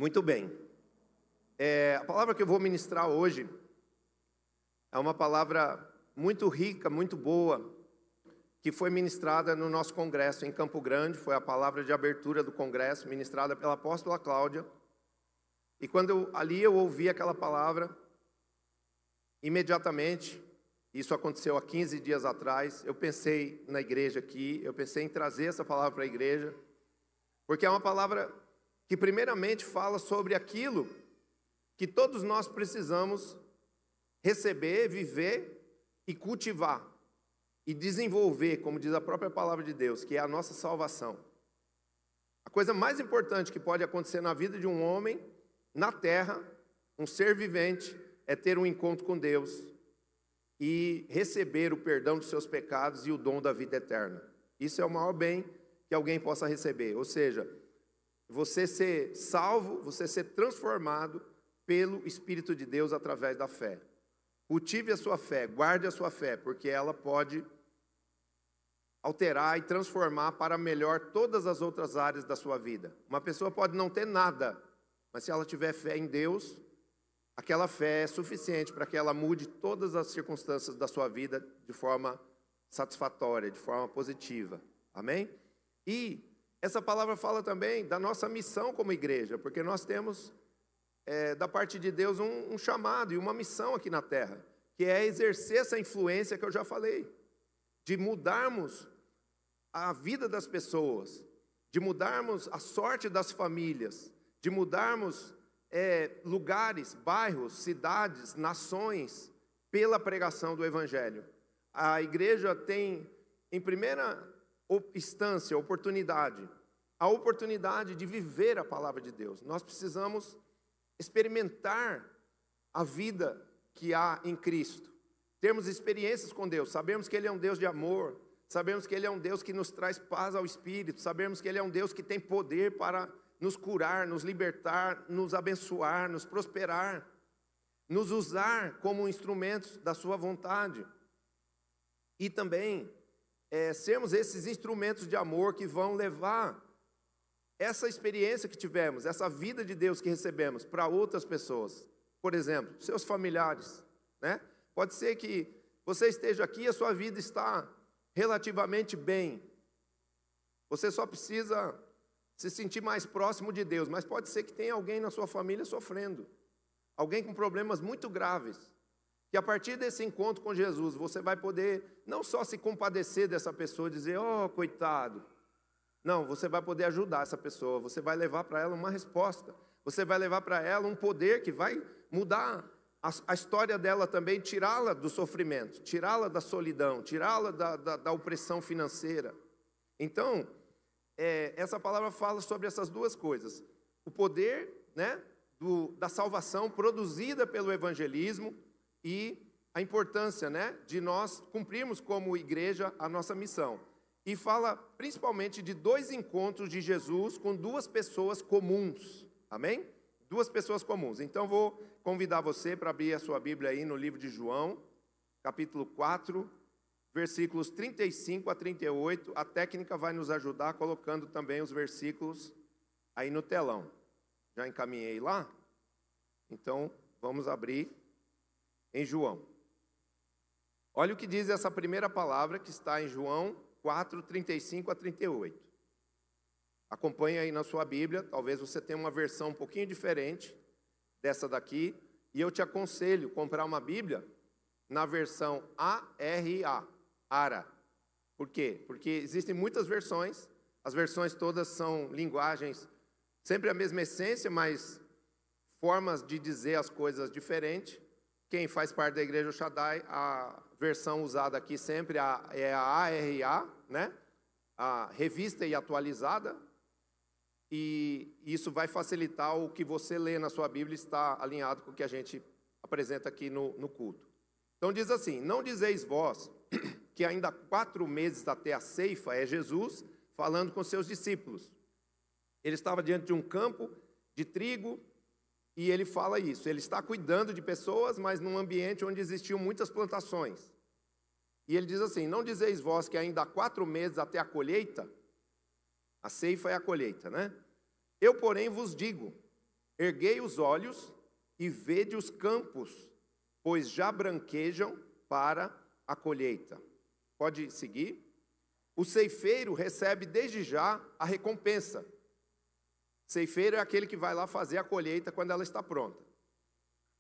Muito bem. A palavra que eu vou ministrar hoje é uma palavra muito rica, muito boa, que foi ministrada no nosso congresso em Campo Grande. Foi a palavra de abertura do congresso, ministrada pela apóstola Cláudia. E quando eu ouvi aquela palavra, imediatamente, isso aconteceu há 15 dias atrás, eu pensei na igreja aqui, eu pensei em trazer essa palavra para a igreja, porque é uma palavra que primeiramente fala sobre aquilo que todos nós precisamos receber, viver e cultivar e desenvolver, como diz a própria palavra de Deus, que é a nossa salvação. A coisa mais importante que pode acontecer na vida de um homem, na terra, um ser vivente, é ter um encontro com Deus e receber o perdão dos seus pecados e o dom da vida eterna. Isso é o maior bem que alguém possa receber, ou seja, você ser salvo, você ser transformado pelo Espírito de Deus através da fé. Cultive a sua fé, guarde a sua fé, porque ela pode alterar e transformar para melhor todas as outras áreas da sua vida. Uma pessoa pode não ter nada, mas se ela tiver fé em Deus, aquela fé é suficiente para que ela mude todas as circunstâncias da sua vida de forma satisfatória, de forma positiva. Amém? E essa palavra fala também da nossa missão como igreja, porque nós temos da parte de Deus um chamado e uma missão aqui na terra, que é exercer essa influência que eu já falei, de mudarmos a vida das pessoas, de mudarmos a sorte das famílias, de mudarmos lugares, bairros, cidades, nações, pela pregação do Evangelho. A igreja tem, em primeira instância, a oportunidade de viver a palavra de Deus. Nós precisamos experimentar a vida que há em Cristo, termos experiências com Deus, sabemos que Ele é um Deus de amor, sabemos que Ele é um Deus que nos traz paz ao Espírito, sabemos que Ele é um Deus que tem poder para nos curar, nos libertar, nos abençoar, nos prosperar, nos usar como instrumentos da sua vontade, e também sermos esses instrumentos de amor que vão levar essa experiência que tivemos, essa vida de Deus que recebemos para outras pessoas. Por exemplo, seus familiares, né? Pode ser que você esteja aqui e a sua vida está relativamente bem. Você só precisa se sentir mais próximo de Deus, mas pode ser que tenha alguém na sua família sofrendo, alguém com problemas muito graves, que a partir desse encontro com Jesus, você vai poder não só se compadecer dessa pessoa e dizer, oh, coitado. Não, você vai poder ajudar essa pessoa, você vai levar para ela uma resposta, você vai levar para ela um poder que vai mudar a história dela também, tirá-la do sofrimento, tirá-la da solidão, tirá-la da opressão financeira. Então, essa palavra fala sobre essas duas coisas, o poder, né, da salvação produzida pelo evangelismo e a importância, né, de nós cumprirmos como igreja a nossa missão. E fala principalmente de dois encontros de Jesus com duas pessoas comuns, amém? Duas pessoas comuns. Então vou convidar você para abrir a sua Bíblia aí no livro de João, capítulo 4, versículos 35 a 38. A técnica vai nos ajudar colocando também os versículos aí no telão. Já encaminhei lá? Então vamos abrir em João. Olha o que diz essa primeira palavra que está em João 4, 35 a 38. Acompanhe aí na sua Bíblia, talvez você tenha uma versão um pouquinho diferente dessa daqui, e eu te aconselho comprar uma Bíblia na versão ARA, ARA. Por quê? Porque existem muitas versões, as versões todas são linguagens, sempre a mesma essência, mas formas de dizer as coisas diferentes. Quem faz parte da Igreja Shaddai, a versão usada aqui sempre é a ARA, né? A revista e atualizada, e isso vai facilitar o que você lê na sua Bíblia, está alinhado com o que a gente apresenta aqui no culto. Então diz assim, não dizeis vós que ainda há 4 meses até a ceifa, é Jesus falando com seus discípulos. Ele estava diante de um campo de trigo, e ele fala isso, ele está cuidando de pessoas, mas num ambiente onde existiam muitas plantações. E ele diz assim, não dizeis vós que ainda há 4 meses até a colheita? A ceifa é a colheita, né? Eu, porém, vos digo, Erguei os olhos e vede os campos, pois já branquejam para a colheita. Pode seguir? O ceifeiro recebe desde já a recompensa. Ceifeiro é aquele que vai lá fazer a colheita quando ela está pronta.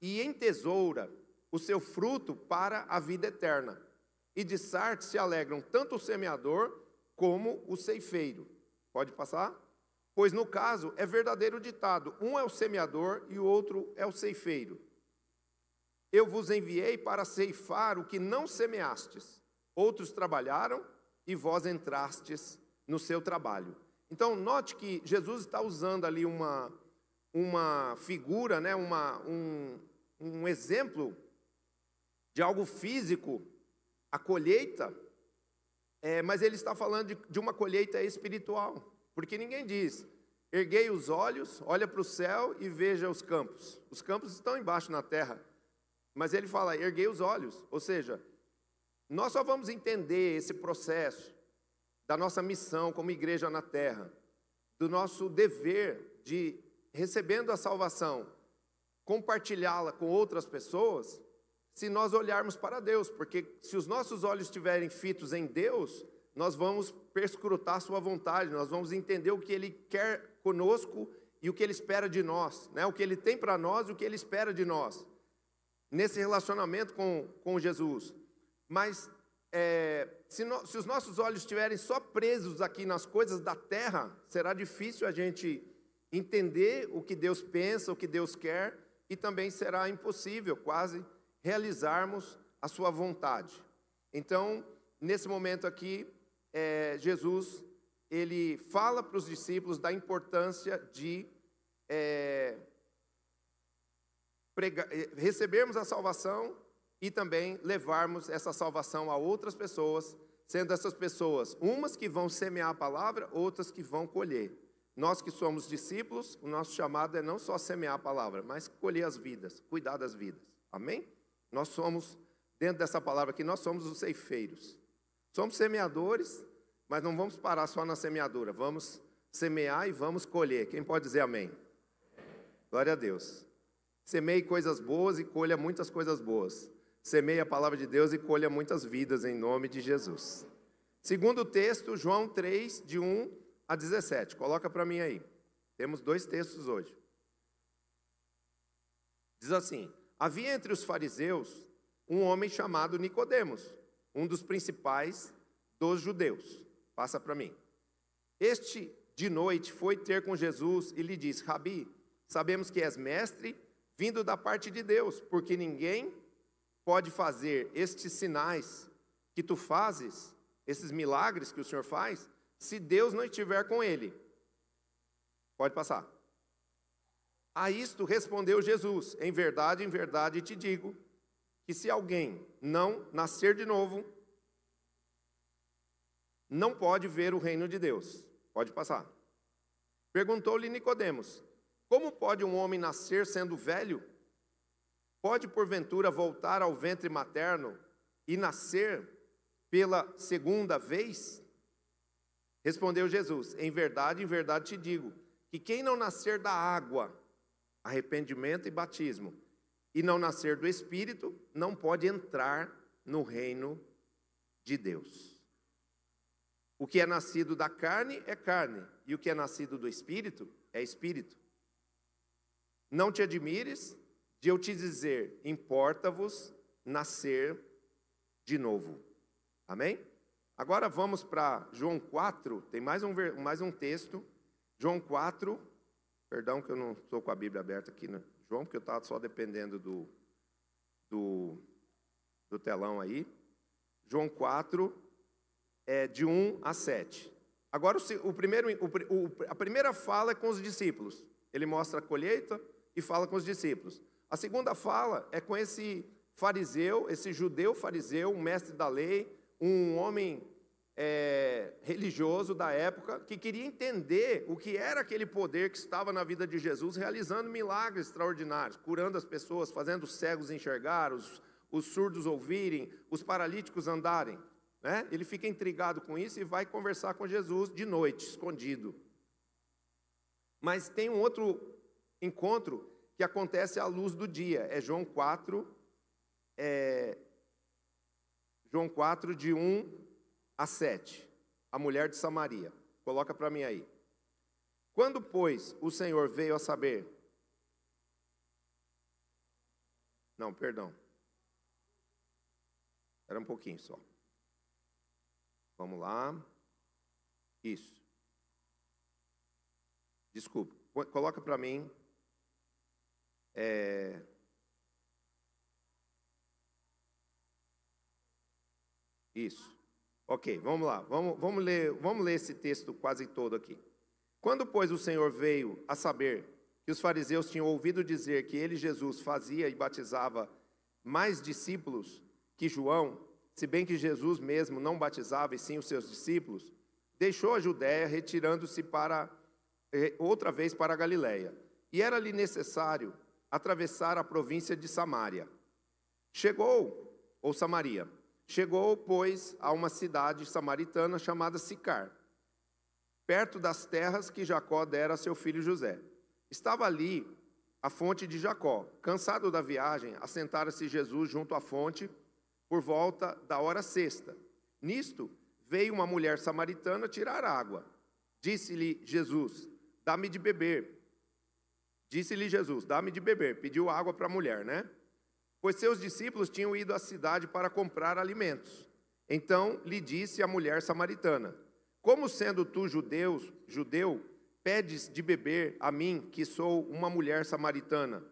E entesoura o seu fruto para a vida eterna. E de Sarte se alegram tanto o semeador como o ceifeiro. Pode passar? Pois no caso é verdadeiro ditado, um é o semeador e o outro é o ceifeiro. Eu vos enviei para ceifar o que não semeastes. Outros trabalharam e vós entrastes no seu trabalho. Então, note que Jesus está usando ali uma figura, né, um exemplo de algo físico, a colheita, mas ele está falando de uma colheita espiritual, porque ninguém diz, erguei os olhos, olha para o céu e veja os campos. Os campos estão embaixo na terra, mas ele fala, erguei os olhos, ou seja, nós só vamos entender esse processo da nossa missão como igreja na terra, do nosso dever de, recebendo a salvação, compartilhá-la com outras pessoas, se nós olharmos para Deus, porque se os nossos olhos estiverem fitos em Deus, nós vamos perscrutar a sua vontade, nós vamos entender o que Ele quer conosco e o que Ele espera de nós, né? O que Ele tem para nós e o que Ele espera de nós, nesse relacionamento com Jesus. Mas se os nossos olhos estiverem só presos aqui nas coisas da terra, será difícil a gente entender o que Deus pensa, o que Deus quer, e também será impossível quase realizarmos a sua vontade. Então, nesse momento aqui, Jesus, ele fala para os discípulos da importância de recebermos a salvação e também levarmos essa salvação a outras pessoas, sendo essas pessoas umas que vão semear a palavra, outras que vão colher. Nós que somos discípulos, o nosso chamado é não só semear a palavra, mas colher as vidas, cuidar das vidas. Amém? Nós somos, dentro dessa palavra aqui, nós somos os ceifeiros. Somos semeadores, mas não vamos parar só na semeadura. Vamos semear e vamos colher. Quem pode dizer amém? Glória a Deus. Semeie coisas boas e colha muitas coisas boas. Semeie a palavra de Deus e colha muitas vidas em nome de Jesus. Segundo texto, João 3, de 1 a 17. Coloca para mim aí. Temos 2 textos hoje. Diz assim: havia entre os fariseus um homem chamado Nicodemos, um dos principais dos judeus. Passa para mim. Este, de noite, foi ter com Jesus e lhe disse: Rabi, sabemos que és mestre, vindo da parte de Deus, porque ninguém pode fazer estes sinais que tu fazes, esses milagres que o Senhor faz, se Deus não estiver com ele. Pode passar. A isto respondeu Jesus: em verdade te digo, que se alguém não nascer de novo, não pode ver o reino de Deus. Pode passar. Perguntou-lhe Nicodemos: como pode um homem nascer sendo velho? Pode porventura voltar ao ventre materno e nascer pela segunda vez? Respondeu Jesus: em verdade te digo, que quem não nascer da água, arrependimento e batismo, e não nascer do Espírito, não pode entrar no reino de Deus. O que é nascido da carne é carne, e o que é nascido do Espírito é Espírito. Não te admires de eu te dizer, importa-vos nascer de novo. Amém? Agora vamos para João 4, tem mais um texto. João 4, perdão que eu não estou com a Bíblia aberta aqui, né? João, porque eu estava só dependendo do telão aí. João 4, de 1 a 7. Agora a primeira fala é com os discípulos. Ele mostra a colheita e fala com os discípulos. A segunda fala é com esse fariseu, esse judeu fariseu, um mestre da lei, um homem religioso da época, que queria entender o que era aquele poder que estava na vida de Jesus, realizando milagres extraordinários, curando as pessoas, fazendo os cegos enxergar, os surdos ouvirem, os paralíticos andarem. Né? Ele fica intrigado com isso e vai conversar com Jesus de noite, escondido. Mas tem um outro encontro que acontece à luz do dia. É João 4, de 1 a 7. A mulher de Samaria. Coloca para mim aí. Quando, pois, o Senhor veio a saber... Não, perdão. Era um pouquinho só. Vamos lá. Isso. Desculpa. Coloca para mim. Isso. Ok, vamos lá. Vamos ler esse texto quase todo aqui. Quando, pois, o Senhor veio a saber que os fariseus tinham ouvido dizer que ele, Jesus, fazia e batizava mais discípulos que João, se bem que Jesus mesmo não batizava e sim os seus discípulos, deixou a Judéia, retirando-se outra vez para a Galiléia. E era-lhe necessário atravessar a província de Samaria. Samaria. Chegou, pois, a uma cidade samaritana chamada Sicar, perto das terras que Jacó dera a seu filho José. Estava ali a fonte de Jacó. Cansado da viagem, assentara-se Jesus junto à fonte por volta da hora sexta. Nisto, veio uma mulher samaritana tirar água. Disse-lhe Jesus, dá-me de beber. Pediu água para a mulher, né? Pois seus discípulos tinham ido à cidade para comprar alimentos. Então lhe disse a mulher samaritana, como sendo tu judeu, pedes de beber a mim, que sou uma mulher samaritana?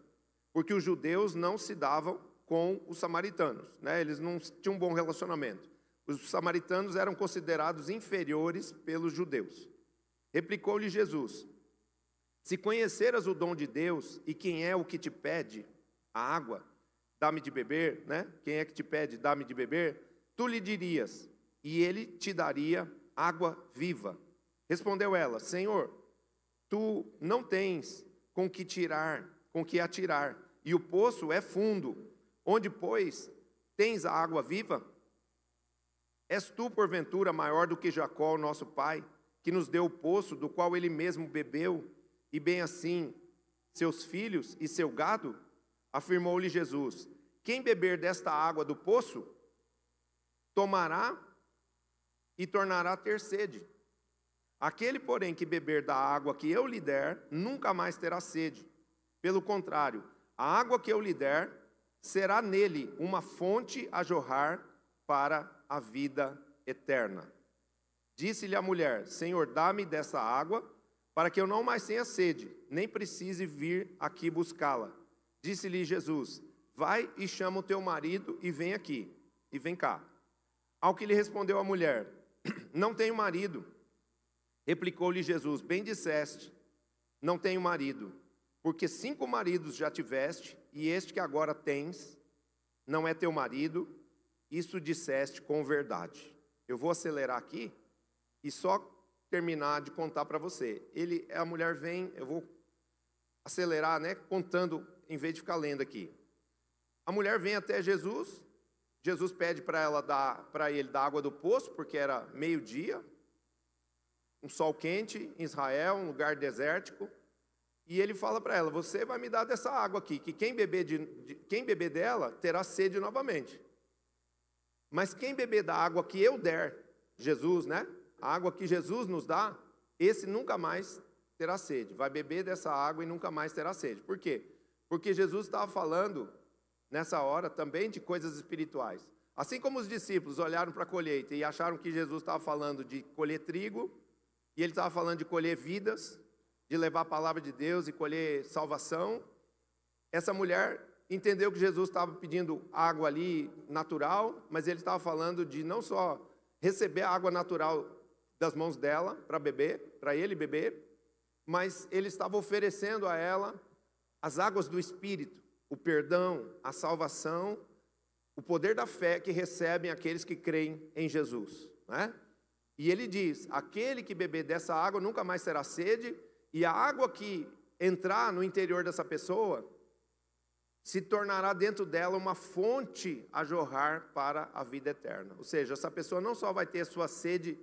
Porque os judeus não se davam com os samaritanos, né? Eles não tinham um bom relacionamento. Os samaritanos eram considerados inferiores pelos judeus. Replicou-lhe Jesus, se conheceras o dom de Deus e quem é o que te pede a água, dá-me de beber, né? Quem é que te pede, dá-me de beber? Tu lhe dirias, e ele te daria água viva. Respondeu ela, Senhor, tu não tens com que atirar, e o poço é fundo. Onde, pois, tens a água viva? És tu, porventura, maior do que Jacó, nosso pai, que nos deu o poço, do qual ele mesmo bebeu, e bem assim seus filhos e seu gado? Afirmou-lhe Jesus, quem beber desta água do poço, tomará e tornará a ter sede. Aquele, porém, que beber da água que eu lhe der, nunca mais terá sede. Pelo contrário, a água que eu lhe der, será nele uma fonte a jorrar para a vida eterna. Disse-lhe a mulher, Senhor, dá-me dessa água, para que eu não mais tenha sede, nem precise vir aqui buscá-la. Disse-lhe Jesus, vai e chama o teu marido e vem aqui, e vem cá. Ao que lhe respondeu a mulher, não tenho marido. Replicou-lhe Jesus, bem disseste, não tenho marido, porque 5 maridos já tiveste, e este que agora tens, não é teu marido, isso disseste com verdade. Eu vou acelerar aqui, e só terminar de contar para você. A mulher vem, eu vou acelerar, né, contando, em vez de ficar lendo aqui. A mulher vem até Jesus, Jesus pede para ele dar água do poço, porque era meio-dia, um sol quente em Israel, um lugar desértico, e ele fala para ela, você vai me dar dessa água aqui, que quem beber dela terá sede novamente. Mas quem beber da água que eu der, Jesus, né? A água que Jesus nos dá, esse nunca mais terá sede. Vai beber dessa água e nunca mais terá sede. Por quê? Porque Jesus estava falando, nessa hora, também de coisas espirituais. Assim como os discípulos olharam para a colheita e acharam que Jesus estava falando de colher trigo, e ele estava falando de colher vidas, de levar a palavra de Deus e colher salvação, essa mulher entendeu que Jesus estava pedindo água ali natural, mas ele estava falando de não só receber a água natural das mãos dela para beber, para ele beber, mas ele estava oferecendo a ela as águas do Espírito, o perdão, a salvação, o poder da fé que recebem aqueles que creem em Jesus, né? E ele diz, aquele que beber dessa água nunca mais terá sede, e a água que entrar no interior dessa pessoa, se tornará dentro dela uma fonte a jorrar para a vida eterna. Ou seja, essa pessoa não só vai ter a sua sede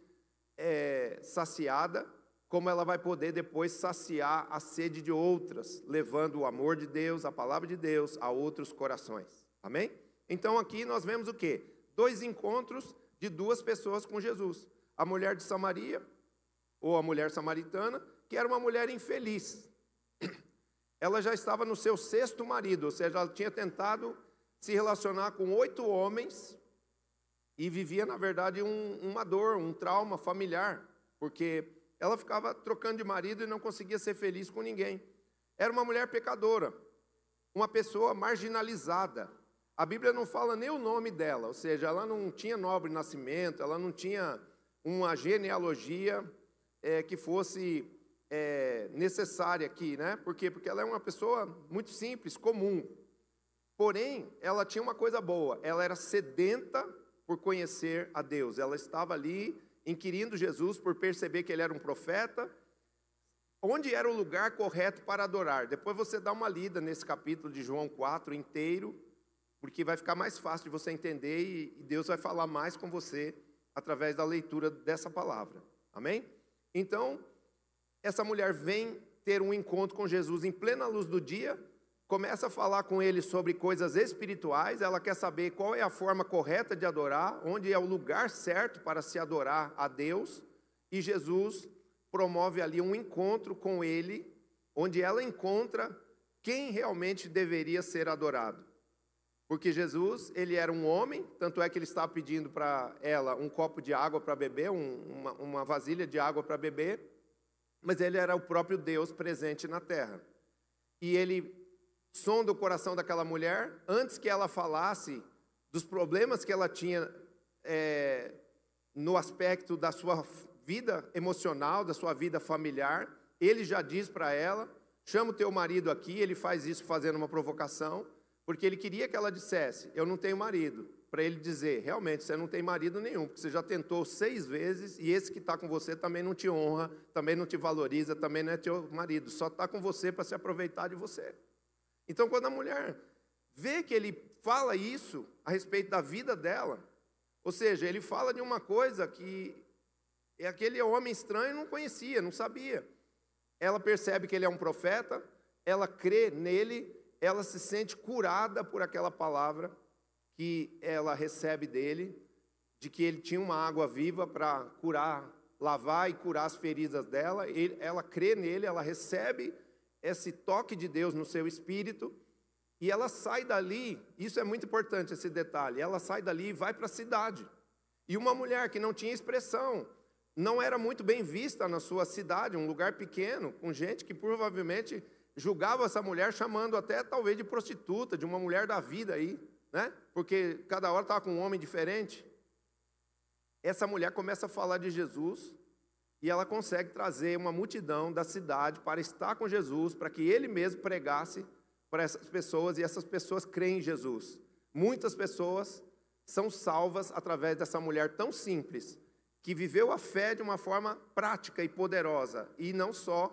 saciada, como ela vai poder depois saciar a sede de outras, levando o amor de Deus, a palavra de Deus, a outros corações. Amém? Então aqui nós vemos o quê? 2 encontros de 2 pessoas com Jesus. A mulher de Samaria, ou a mulher samaritana, que era uma mulher infeliz. Ela já estava no seu 6º marido, ou seja, ela tinha tentado se relacionar com 8 homens e vivia, na verdade, uma dor, um trauma familiar, porque ela ficava trocando de marido e não conseguia ser feliz com ninguém. Era uma mulher pecadora, uma pessoa marginalizada. A Bíblia não fala nem o nome dela, ou seja, ela não tinha nobre nascimento, ela não tinha uma genealogia que fosse necessária aqui, né? Por quê? Porque ela é uma pessoa muito simples, comum. Porém, ela tinha uma coisa boa, ela era sedenta por conhecer a Deus. Ela estava ali inquirindo Jesus por perceber que ele era um profeta, onde era o lugar correto para adorar. Depois você dá uma lida nesse capítulo de João 4 inteiro, porque vai ficar mais fácil de você entender e Deus vai falar mais com você através da leitura dessa palavra. Amém? Então, essa mulher vem ter um encontro com Jesus em plena luz do dia, começa a falar com ele sobre coisas espirituais, ela quer saber qual é a forma correta de adorar, onde é o lugar certo para se adorar a Deus, e Jesus promove ali um encontro com ele, onde ela encontra quem realmente deveria ser adorado. Porque Jesus, ele era um homem, tanto é que ele estava pedindo para ela um copo de água para beber, uma vasilha de água para beber, mas ele era o próprio Deus presente na terra. E ele sonda o coração daquela mulher, antes que ela falasse dos problemas que ela tinha no aspecto da sua vida emocional, da sua vida familiar, ele já diz para ela, chama o teu marido aqui, ele faz isso fazendo uma provocação, porque ele queria que ela dissesse, eu não tenho marido, para ele dizer, realmente, você não tem marido nenhum, porque você já tentou 6 vezes, e esse que está com você também não te honra, também não te valoriza, também não é teu marido, só está com você para se aproveitar de você. Então, quando a mulher vê que ele fala isso a respeito da vida dela, ou seja, ele fala de uma coisa que aquele homem estranho não conhecia, não sabia. Ela percebe que ele é um profeta, ela crê nele, ela se sente curada por aquela palavra que ela recebe dele, de que ele tinha uma água viva para curar, lavar e curar as feridas dela. Ela crê nele, ela recebe esse toque de Deus no seu espírito, e ela sai dali, isso é muito importante esse detalhe, ela sai dali e vai para a cidade. E uma mulher que não tinha expressão, não era muito bem vista na sua cidade, um lugar pequeno, com gente que provavelmente julgava essa mulher, chamando até talvez de prostituta, de uma mulher da vida aí, né? Porque cada hora estava com um homem diferente. Essa mulher começa a falar de Jesus, e ela consegue trazer uma multidão da cidade para estar com Jesus, para que ele mesmo pregasse para essas pessoas, e essas pessoas creem em Jesus. Muitas pessoas são salvas através dessa mulher tão simples, que viveu a fé de uma forma prática e poderosa, e não só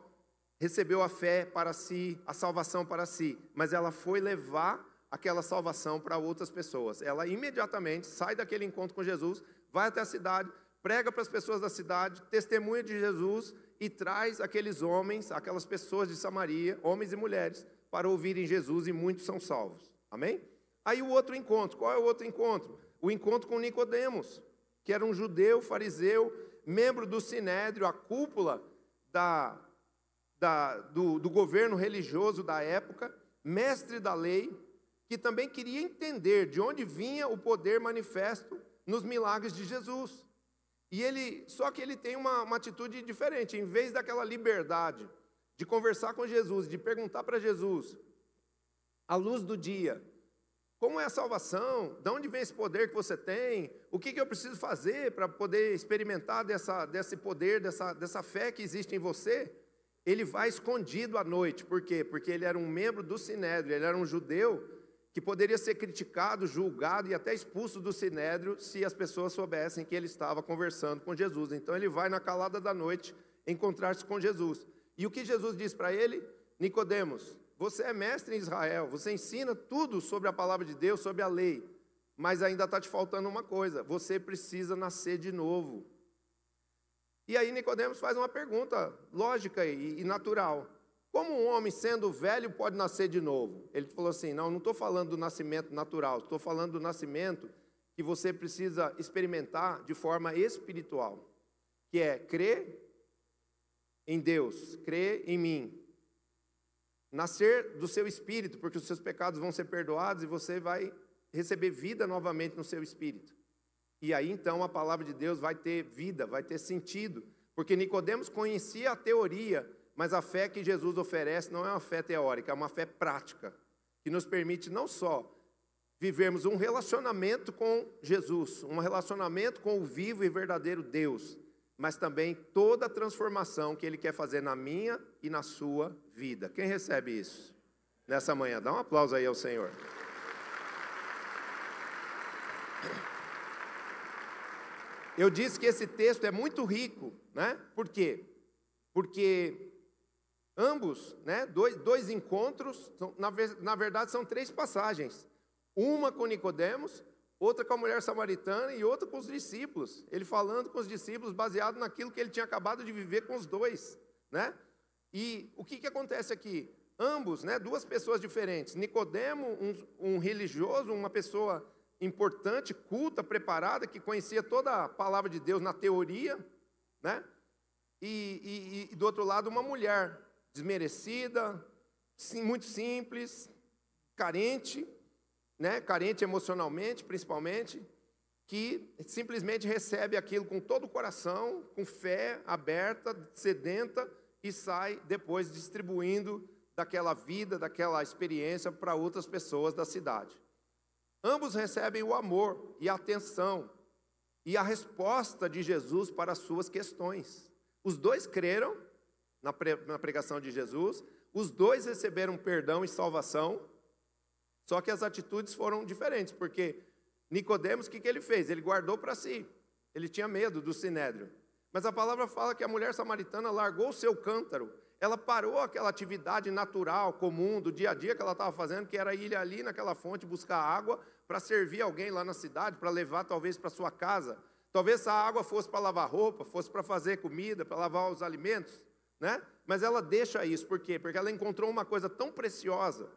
recebeu a fé para si, a salvação para si, mas ela foi levar aquela salvação para outras pessoas. Ela imediatamente sai daquele encontro com Jesus, vai até a cidade, prega para as pessoas da cidade, testemunha de Jesus e traz aqueles homens, aquelas pessoas de Samaria, homens e mulheres, para ouvirem Jesus, e muitos são salvos. Amém? Aí o outro encontro, qual é o outro encontro? O encontro com Nicodemos, que era um judeu, fariseu, membro do Sinédrio, a cúpula do governo religioso da época, mestre da lei, que também queria entender de onde vinha o poder manifesto nos milagres de Jesus. Só que ele tem uma atitude diferente. Em vez daquela liberdade de conversar com Jesus, de perguntar para Jesus, à luz do dia, como é a salvação? De onde vem esse poder que você tem? O que eu preciso fazer para poder experimentar desse poder, dessa fé que existe em você? Ele vai escondido à noite. Por quê? Porque ele era um membro do Sinédrio, ele era um judeu que poderia ser criticado, julgado e até expulso do Sinédrio se as pessoas soubessem que ele estava conversando com Jesus. Então ele vai na calada da noite encontrar-se com Jesus. E o que Jesus diz para ele? Nicodemos, você é mestre em Israel, você ensina tudo sobre a palavra de Deus, sobre a lei, mas ainda está te faltando uma coisa, você precisa nascer de novo. E aí Nicodemos faz uma pergunta lógica e natural. Como um homem sendo velho pode nascer de novo? Ele falou assim, não estou falando do nascimento natural, estou falando do nascimento que você precisa experimentar de forma espiritual, que é crer em Deus, crer em mim. Nascer do seu espírito, porque os seus pecados vão ser perdoados e você vai receber vida novamente no seu espírito. E aí então a palavra de Deus vai ter vida, vai ter sentido, porque Nicodemos conhecia a teoria, mas a fé que Jesus oferece não é uma fé teórica, é uma fé prática, que nos permite não só vivermos um relacionamento com Jesus, um relacionamento com o vivo e verdadeiro Deus, mas também toda a transformação que Ele quer fazer na minha e na sua vida. Quem recebe isso nessa manhã? Dá um aplauso aí ao Senhor. Eu disse que esse texto é muito rico, né? Por quê? Porque ambos, né, dois encontros, na verdade são 3 passagens. Uma com Nicodemos, outra com a mulher samaritana e outra com os discípulos. Ele falando com os discípulos baseado naquilo que ele tinha acabado de viver com os dois, né? E o que acontece aqui? Ambos, né, 2 pessoas diferentes. Nicodemo, um religioso, uma pessoa importante, culta, preparada, que conhecia toda a palavra de Deus na teoria, né? E do outro lado uma mulher desmerecida, muito simples, carente, né? Carente emocionalmente, principalmente, que simplesmente recebe aquilo com todo o coração, com fé aberta, sedenta, e sai depois distribuindo daquela vida, daquela experiência para outras pessoas da cidade. Ambos recebem o amor e a atenção e a resposta de Jesus para as suas questões. Os 2 creram na pregação de Jesus, os 2 receberam perdão e salvação, só que as atitudes foram diferentes, porque Nicodemos, o que ele fez? Ele guardou para si, ele tinha medo do sinédrio. Mas a palavra fala que a mulher samaritana largou o seu cântaro, ela parou aquela atividade natural, comum, do dia a dia que ela estava fazendo, que era ir ali naquela fonte buscar água para servir alguém lá na cidade, para levar talvez para sua casa. Talvez essa água fosse para lavar roupa, fosse para fazer comida, para lavar os alimentos, né? Mas ela deixa isso, por quê? Porque ela encontrou uma coisa tão preciosa,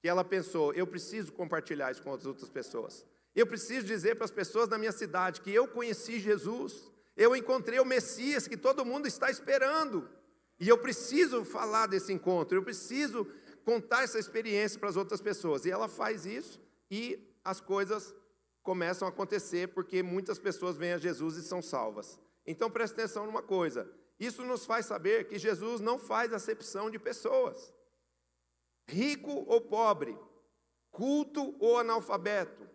que ela pensou, eu preciso compartilhar isso com as outras pessoas. Eu preciso dizer para as pessoas da minha cidade que eu conheci Jesus, eu encontrei o Messias que todo mundo está esperando. E eu preciso falar desse encontro, eu preciso contar essa experiência para as outras pessoas. E ela faz isso e as coisas começam a acontecer, porque muitas pessoas vêm a Jesus e são salvas. Então preste atenção numa coisa, isso nos faz saber que Jesus não faz acepção de pessoas. Rico ou pobre, culto ou analfabeto,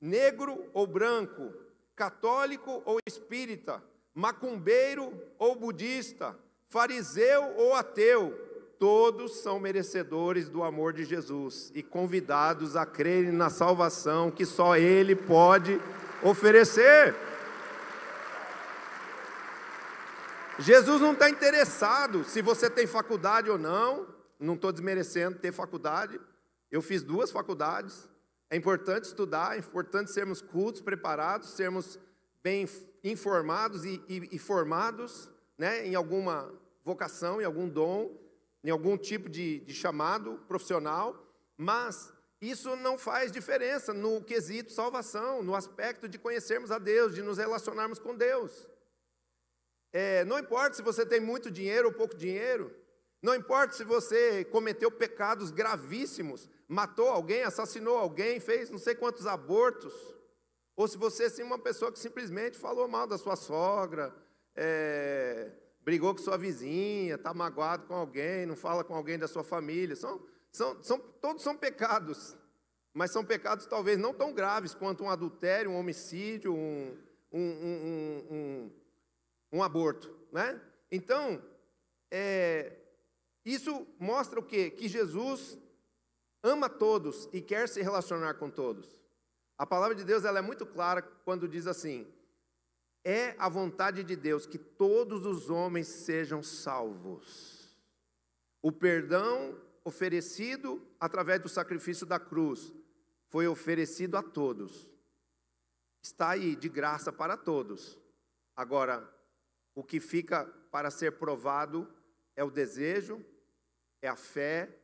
negro ou branco, católico ou espírita, macumbeiro ou budista, fariseu ou ateu, todos são merecedores do amor de Jesus e convidados a crerem na salvação que só Ele pode oferecer. Jesus não está interessado se você tem faculdade ou não. Não estou desmerecendo ter faculdade. Eu fiz 2 faculdades. É importante estudar, é importante sermos cultos, preparados, sermos bem informados e formados, né, em alguma vocação, em algum dom, em algum tipo de chamado profissional, mas isso não faz diferença no quesito salvação, no aspecto de conhecermos a Deus, de nos relacionarmos com Deus. Não importa se você tem muito dinheiro ou pouco dinheiro, não importa se você cometeu pecados gravíssimos, matou alguém, assassinou alguém, fez não sei quantos abortos, ou se você é uma pessoa que simplesmente falou mal da sua sogra, brigou com sua vizinha, está magoado com alguém, não fala com alguém da sua família, todos são pecados, mas são pecados talvez não tão graves quanto um adultério, um homicídio, um aborto, né? Então, isso mostra o quê? Que Jesus ama todos e quer se relacionar com todos. A palavra de Deus ela é muito clara quando diz assim, é a vontade de Deus que todos os homens sejam salvos. O perdão oferecido através do sacrifício da cruz foi oferecido a todos. Está aí de graça para todos. Agora, o que fica para ser provado é o desejo, é a fé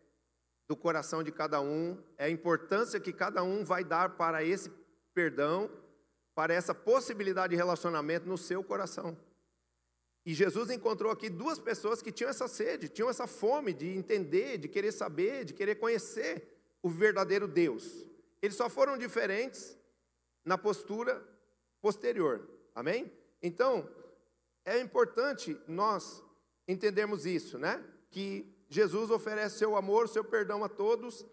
do coração de cada um, é a importância que cada um vai dar para esse perdão, para essa possibilidade de relacionamento no seu coração. E Jesus encontrou aqui duas pessoas que tinham essa sede, tinham essa fome de entender, de querer saber, de querer conhecer o verdadeiro Deus. Eles só foram diferentes na postura posterior, amém? Então, é importante nós entendermos isso, né? Que Jesus oferece seu amor, seu perdão a todos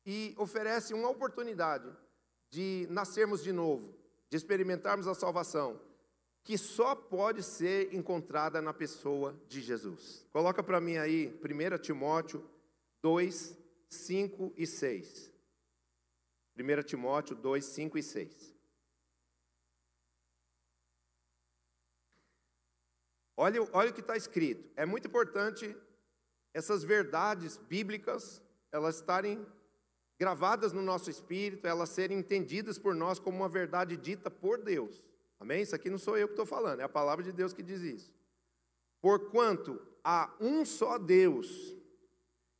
e oferece uma oportunidade de nascermos de novo, de experimentarmos a salvação, que só pode ser encontrada na pessoa de Jesus. Coloca para mim aí 1 Timóteo 2, 5 e 6. 1 Timóteo 2, 5 e 6. Olha o que está escrito. É muito importante essas verdades bíblicas, elas estarem gravadas no nosso espírito, elas serem entendidas por nós como uma verdade dita por Deus. Amém? Isso aqui não sou eu que estou falando, é a palavra de Deus que diz isso. Porquanto há um só Deus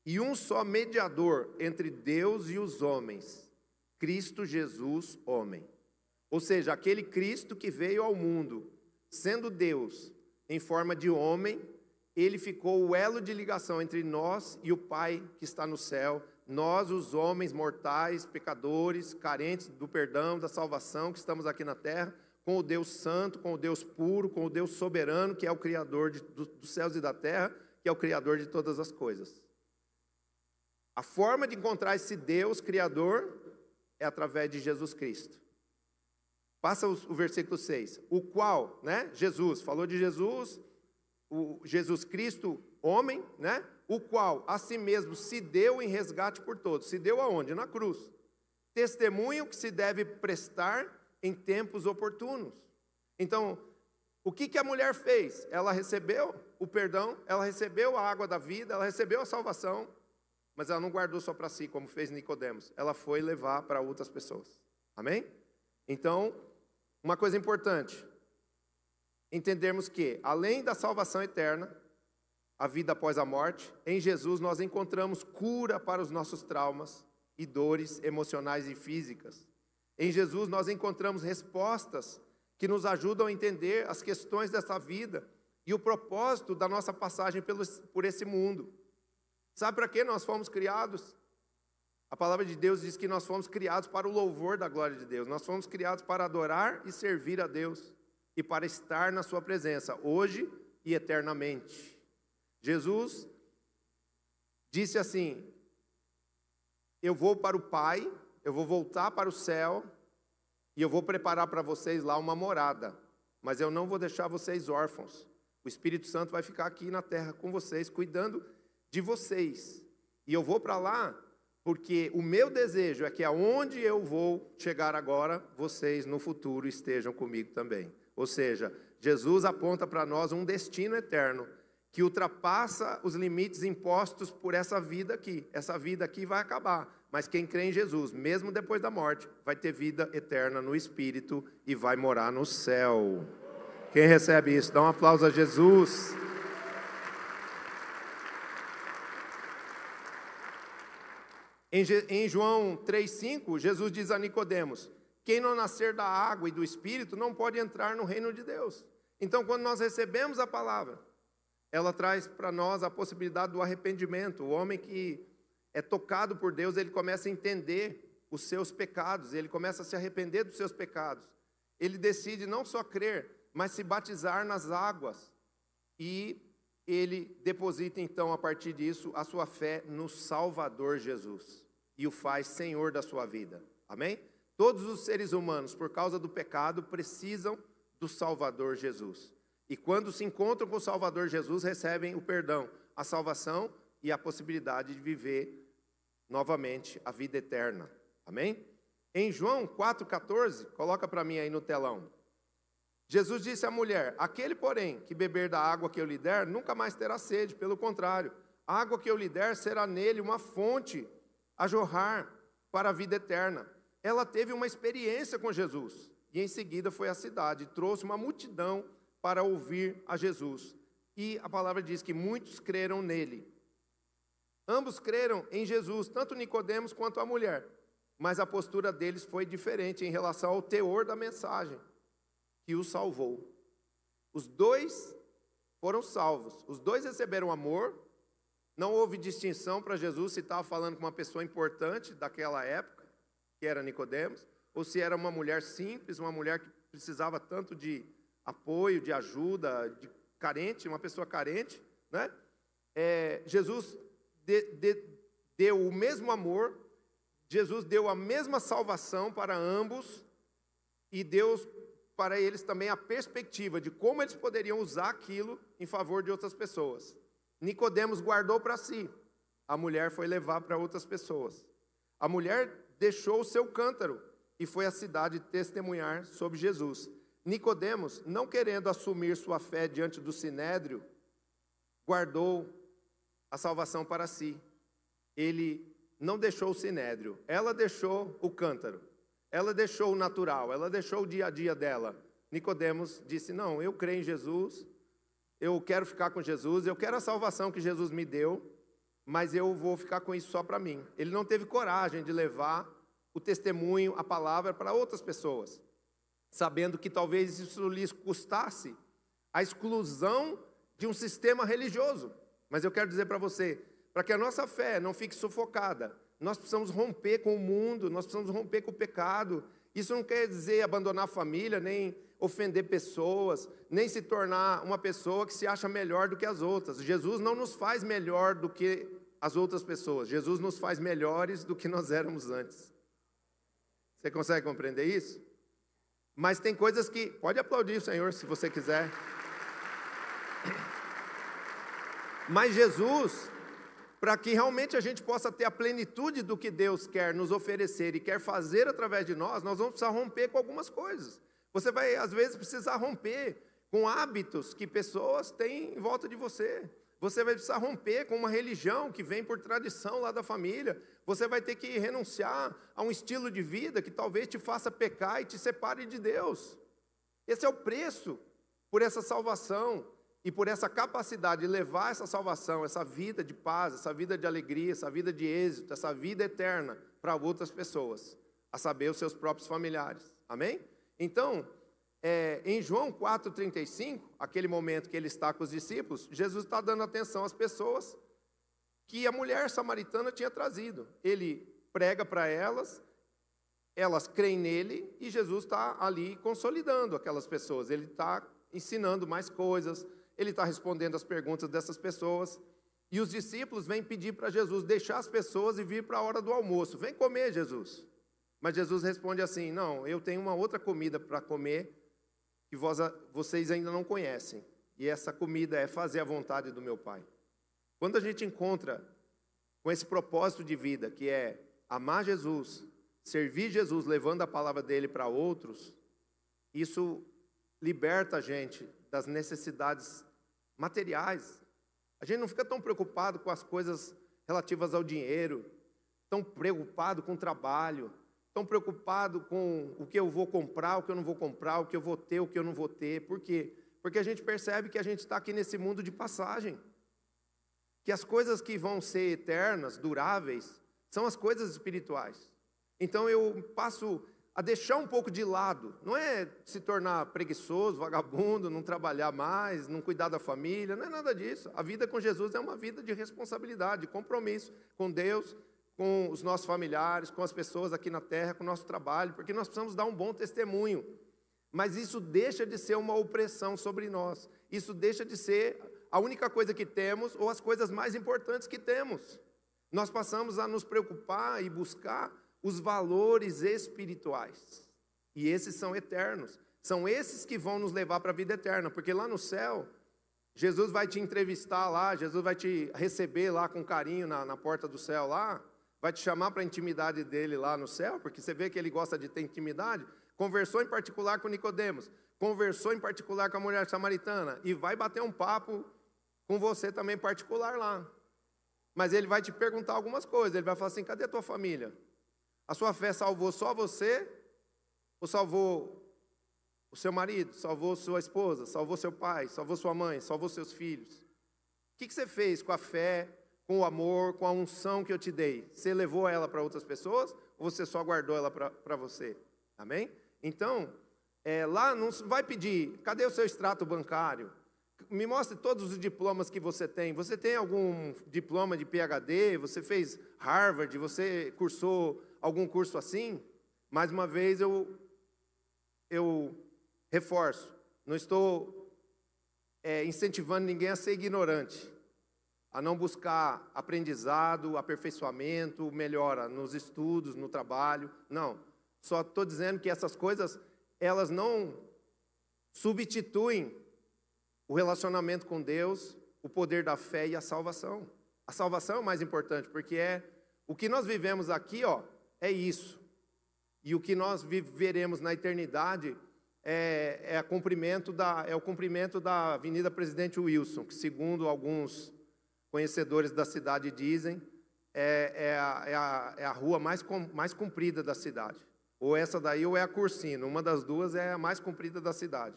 e um só mediador entre Deus e os homens, Cristo Jesus, homem. Ou seja, aquele Cristo que veio ao mundo, sendo Deus em forma de homem, ele ficou o elo de ligação entre nós e o Pai que está no céu, nós, os homens mortais, pecadores, carentes do perdão, da salvação, que estamos aqui na terra, com o Deus santo, com o Deus puro, com o Deus soberano, que é o Criador dos céus e da terra, que é o Criador de todas as coisas. A forma de encontrar esse Deus Criador é através de Jesus Cristo. Passa o versículo 6. O qual, né? Jesus, falou de Jesus, o Jesus Cristo, homem, né? O qual a si mesmo se deu em resgate por todos. Se deu aonde? Na cruz. Testemunho que se deve prestar em tempos oportunos. Então, o que a mulher fez? Ela recebeu o perdão, ela recebeu a água da vida, ela recebeu a salvação, mas ela não guardou só para si, como fez Nicodemos. Ela foi levar para outras pessoas. Amém? Então, uma coisa importante, entendermos que, além da salvação eterna, a vida após a morte, em Jesus nós encontramos cura para os nossos traumas e dores emocionais e físicas. Em Jesus nós encontramos respostas que nos ajudam a entender as questões dessa vida e o propósito da nossa passagem por esse mundo. Sabe para que nós fomos criados? A palavra de Deus diz que nós fomos criados para o louvor da glória de Deus. Nós fomos criados para adorar e servir a Deus e para estar na sua presença, hoje e eternamente. Jesus disse assim: eu vou para o Pai, eu vou voltar para o céu e eu vou preparar para vocês lá uma morada, mas eu não vou deixar vocês órfãos. O Espírito Santo vai ficar aqui na terra com vocês, cuidando de vocês. E eu vou para lá porque o meu desejo é que aonde eu vou chegar agora, vocês no futuro estejam comigo também. Ou seja, Jesus aponta para nós um destino eterno que ultrapassa os limites impostos por essa vida aqui. Essa vida aqui vai acabar, mas quem crê em Jesus, mesmo depois da morte, vai ter vida eterna no Espírito e vai morar no céu. Quem recebe isso? Dá um aplauso a Jesus. Em João 3,5, Jesus diz a Nicodemos: quem não nascer da água e do Espírito não pode entrar no reino de Deus. Então, quando nós recebemos a palavra, ela traz para nós a possibilidade do arrependimento. O homem que é tocado por Deus, ele começa a entender os seus pecados, ele começa a se arrepender dos seus pecados. Ele decide não só crer, mas se batizar nas águas. E ele deposita então, a partir disso, a sua fé no Salvador Jesus. E o faz Senhor da sua vida. Amém? Todos os seres humanos, por causa do pecado, precisam do Salvador Jesus. E quando se encontram com o Salvador Jesus, recebem o perdão, a salvação e a possibilidade de viver novamente a vida eterna. Amém? Em João 4,14, coloca para mim aí no telão. Jesus disse à mulher: aquele, porém, que beber da água que eu lhe der, nunca mais terá sede. Pelo contrário, a água que eu lhe der será nele uma fonte a jorrar para a vida eterna. Ela teve uma experiência com Jesus. E em seguida foi à cidade, trouxe uma multidão para ouvir a Jesus. E a palavra diz que muitos creram nele. Ambos creram em Jesus, tanto Nicodemos quanto a mulher. Mas a postura deles foi diferente em relação ao teor da mensagem que os salvou. Os dois foram salvos. Os dois receberam amor. Não houve distinção para Jesus se estava falando com uma pessoa importante daquela época, que era Nicodemos, ou se era uma mulher simples, uma mulher que precisava tanto de apoio, de ajuda, de carente, uma pessoa carente, né? Jesus deu o mesmo amor, Jesus deu a mesma salvação para ambos e deu para eles também a perspectiva de como eles poderiam usar aquilo em favor de outras pessoas. Nicodemos guardou para si, a mulher foi levar para outras pessoas. A mulher deixou o seu cântaro e foi à cidade testemunhar sobre Jesus. Nicodemos, não querendo assumir sua fé diante do sinédrio, guardou a salvação para si. Ele não deixou o sinédrio, ela deixou o cântaro, ela deixou o natural, ela deixou o dia a dia dela. Nicodemos disse, não, eu creio em Jesus, eu quero ficar com Jesus, eu quero a salvação que Jesus me deu, mas eu vou ficar com isso só para mim. Ele não teve coragem de levar o testemunho, a palavra para outras pessoas, sabendo que talvez isso lhes custasse a exclusão de um sistema religioso. Mas eu quero dizer para você, para que a nossa fé não fique sufocada, nós precisamos romper com o mundo, nós precisamos romper com o pecado. Isso não quer dizer abandonar a família, nem ofender pessoas, nem se tornar uma pessoa que se acha melhor do que as outras. Jesus não nos faz melhor do que as outras pessoas. Jesus nos faz melhores do que nós éramos antes. Você consegue compreender isso? Mas tem coisas que... Pode aplaudir o Senhor se você quiser. Mas Jesus, para que realmente a gente possa ter a plenitude do que Deus quer nos oferecer e quer fazer através de nós vamos precisar romper com algumas coisas. Você vai, às vezes, precisar romper com hábitos que pessoas têm em volta de você. Você vai precisar romper com uma religião que vem por tradição lá da família. Você vai ter que renunciar a um estilo de vida que talvez te faça pecar e te separe de Deus. Esse é o preço por essa salvação e por essa capacidade de levar essa salvação, essa vida de paz, essa vida de alegria, essa vida de êxito, essa vida eterna para outras pessoas, a saber, os seus próprios familiares. Amém? Então, em João 4,35, aquele momento que ele está com os discípulos, Jesus está dando atenção às pessoas que a mulher samaritana tinha trazido. Ele prega para elas, elas creem nele e Jesus está ali consolidando aquelas pessoas. Ele está ensinando mais coisas, ele está respondendo as perguntas dessas pessoas. E os discípulos vêm pedir para Jesus deixar as pessoas e vir para a hora do almoço. Vem comer, Jesus. Mas Jesus responde assim, não, eu tenho uma outra comida para comer que vocês ainda não conhecem. E essa comida é fazer a vontade do meu Pai. Quando a gente encontra com esse propósito de vida, que é amar Jesus, servir Jesus, levando a palavra dele para outros, isso liberta a gente das necessidades materiais. A gente não fica tão preocupado com as coisas relativas ao dinheiro, tão preocupado com o trabalho, tão preocupado com o que eu vou comprar, o que eu não vou comprar, o que eu vou ter, o que eu não vou ter. Por quê? Porque a gente percebe que a gente está aqui nesse mundo de passagem. Que as coisas que vão ser eternas, duráveis, são as coisas espirituais. Então eu passo a deixar um pouco de lado. Não é se tornar preguiçoso, vagabundo, não trabalhar mais, não cuidar da família, não é nada disso. A vida com Jesus é uma vida de responsabilidade, de compromisso com Deus, com os nossos familiares, com as pessoas aqui na terra, com o nosso trabalho, porque nós precisamos dar um bom testemunho. Mas isso deixa de ser uma opressão sobre nós. Isso deixa de ser a única coisa que temos ou as coisas mais importantes que temos. Nós passamos a nos preocupar e buscar os valores espirituais. E esses são eternos. São esses que vão nos levar para a vida eterna, porque lá no céu, Jesus vai te entrevistar lá, Jesus vai te receber lá com carinho na porta do céu lá, vai te chamar para a intimidade dele lá no céu, porque você vê que ele gosta de ter intimidade. Conversou em particular com Nicodemos, conversou em particular com a mulher samaritana, e vai bater um papo com você também em particular lá. Mas ele vai te perguntar algumas coisas, ele vai falar assim, cadê a tua família? A sua fé salvou só você? Ou salvou o seu marido, salvou sua esposa, salvou seu pai, salvou sua mãe, salvou seus filhos. O que você fez com a fé, com o amor, com a unção que eu te dei? Você levou ela para outras pessoas ou você só guardou ela para você? Amém? Então, lá não vai pedir, cadê o seu extrato bancário? Me mostre todos os diplomas que você tem. Você tem algum diploma de PhD? Você fez Harvard? Você cursou algum curso assim? Mais uma vez eu reforço, não estou incentivando ninguém a ser ignorante, a não buscar aprendizado, aperfeiçoamento, melhora nos estudos, no trabalho. Não, só estou dizendo que essas coisas, elas não substituem o relacionamento com Deus, o poder da fé e a salvação. A salvação é o mais importante, porque o que nós vivemos aqui, é isso. E o que nós viveremos na eternidade é o cumprimento da Avenida Presidente Wilson, que segundo alguns conhecedores da cidade dizem, é a rua mais comprida da cidade. Ou essa daí ou é a Cursino, uma das duas é a mais comprida da cidade.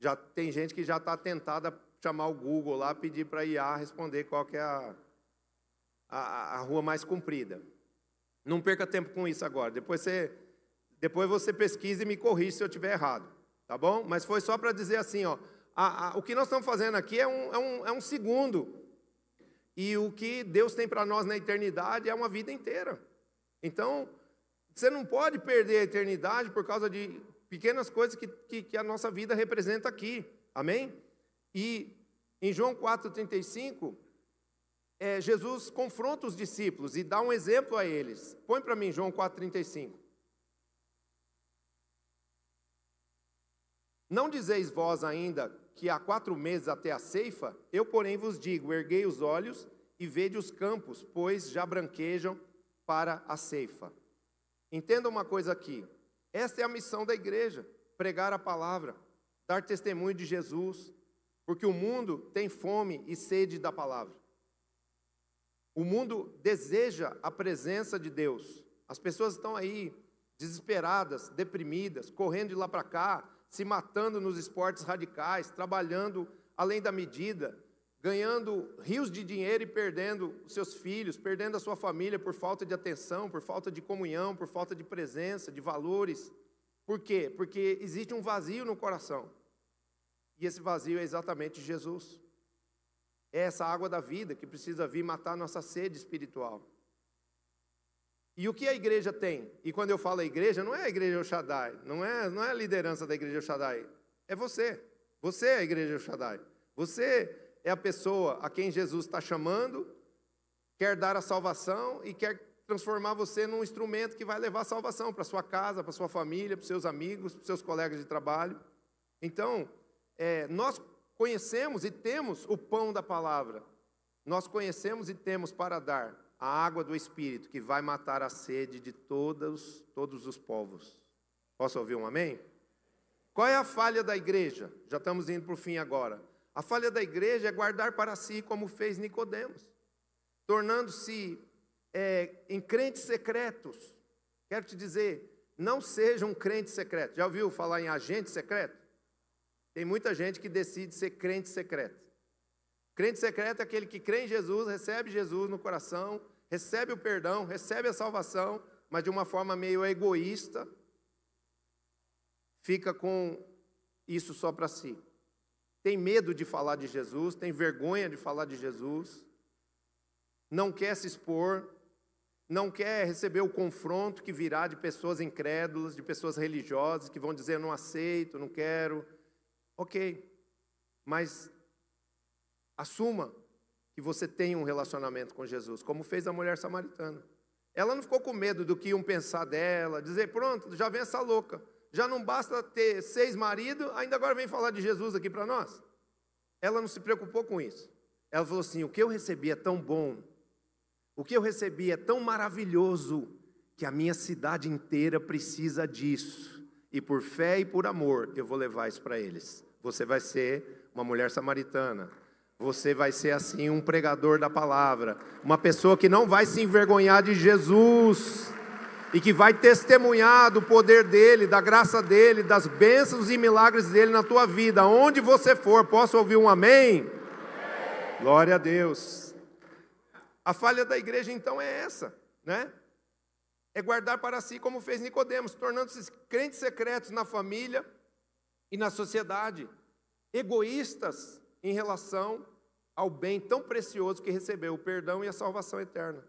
Já tem gente que já está tentada a chamar o Google lá, pedir para a IA responder qual que é a rua mais comprida. Não perca tempo com isso agora. Depois você pesquisa e me corrige se eu estiver errado, tá bom? Mas foi só para dizer assim, o que nós estamos fazendo aqui é um segundo. E o que Deus tem para nós na eternidade é uma vida inteira. Então, você não pode perder a eternidade por causa de pequenas coisas que a nossa vida representa aqui. Amém? E em João 4,35, Jesus confronta os discípulos e dá um exemplo a eles. Põe para mim João 4,35. Não dizeis vós ainda que há 4 meses até a ceifa? Eu, porém, vos digo, erguei os olhos e vede os campos, pois já branquejam para a ceifa. Entenda uma coisa aqui. Esta é a missão da igreja, pregar a palavra, dar testemunho de Jesus, porque o mundo tem fome e sede da palavra. O mundo deseja a presença de Deus. As pessoas estão aí desesperadas, deprimidas, correndo de lá para cá, se matando nos esportes radicais, trabalhando além da medida, ganhando rios de dinheiro e perdendo os seus filhos, perdendo a sua família por falta de atenção, por falta de comunhão, por falta de presença, de valores. Por quê? Porque existe um vazio no coração. E esse vazio é exatamente Jesus. É essa água da vida que precisa vir matar nossa sede espiritual. E o que a igreja tem? E quando eu falo a igreja, não é a igreja El Shaddai, não é a liderança da igreja El Shaddai, é você. Você é a igreja El Shaddai. Você é a pessoa a quem Jesus está chamando, quer dar a salvação e quer transformar você num instrumento que vai levar a salvação para sua casa, para sua família, para seus amigos, para seus colegas de trabalho. Então, nós conhecemos e temos o pão da palavra. Nós conhecemos e temos para dar a água do Espírito, que vai matar a sede de todos os povos. Posso ouvir um amém? Qual é a falha da igreja? Já estamos indo para o fim agora. A falha da igreja é guardar para si, como fez Nicodemos, tornando-se em crentes secretos. Quero te dizer, não seja um crente secreto. Já ouviu falar em agente secreto? Tem muita gente que decide ser crente secreto. Crente secreto é aquele que crê em Jesus, recebe Jesus no coração, recebe o perdão, recebe a salvação, mas de uma forma meio egoísta, fica com isso só para si. Tem medo de falar de Jesus, tem vergonha de falar de Jesus, não quer se expor, não quer receber o confronto que virá de pessoas incrédulas, de pessoas religiosas, que vão dizer, não aceito, não quero. Ok, mas assuma que você tem um relacionamento com Jesus, como fez a mulher samaritana. Ela não ficou com medo do que iam pensar dela, dizer, pronto, já vem essa louca. Já não basta ter 6 maridos, ainda agora vem falar de Jesus aqui para nós. Ela não se preocupou com isso. Ela falou assim, o que eu recebi é tão bom, o que eu recebi é tão maravilhoso, que a minha cidade inteira precisa disso. E por fé e por amor, eu vou levar isso para eles. Você vai ser uma mulher samaritana. Você vai ser assim um pregador da palavra. Uma pessoa que não vai se envergonhar de Jesus. e que vai testemunhar do poder dEle, da graça dEle, das bênçãos e milagres dEle na tua vida, onde você for. Posso ouvir um amém? Amém. Glória a Deus. A falha da igreja então é essa, né? É guardar para si, como fez Nicodemos, tornando-se crentes secretos na família e na sociedade, egoístas em relação ao bem tão precioso que recebeu, o perdão e a salvação eterna.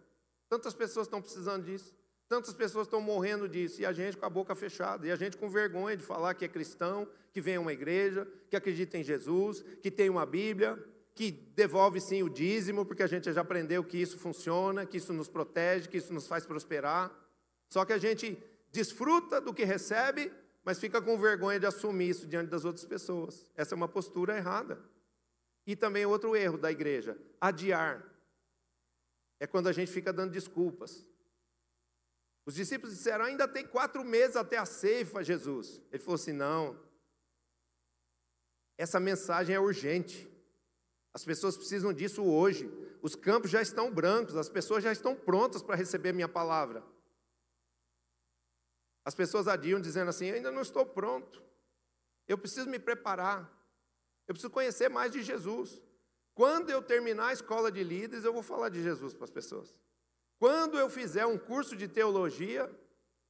Tantas pessoas estão precisando disso, tantas pessoas estão morrendo disso, e a gente com a boca fechada, e a gente com vergonha de falar que é cristão, que vem a uma igreja, que acredita em Jesus, que tem uma Bíblia, que devolve sim o dízimo, porque a gente já aprendeu que isso funciona, que isso nos protege, que isso nos faz prosperar. Só que a gente desfruta do que recebe, mas fica com vergonha de assumir isso diante das outras pessoas. Essa é uma postura errada. E também outro erro da igreja, adiar. É quando a gente fica dando desculpas. Os discípulos disseram, ainda tem 4 meses até a ceifa, Jesus. Ele falou assim, não, essa mensagem é urgente. As pessoas precisam disso hoje. Os campos já estão brancos, as pessoas já estão prontas para receber minha palavra. As pessoas adiam dizendo assim, eu ainda não estou pronto, eu preciso me preparar, eu preciso conhecer mais de Jesus. Quando eu terminar a escola de líderes, eu vou falar de Jesus para as pessoas. Quando eu fizer um curso de teologia,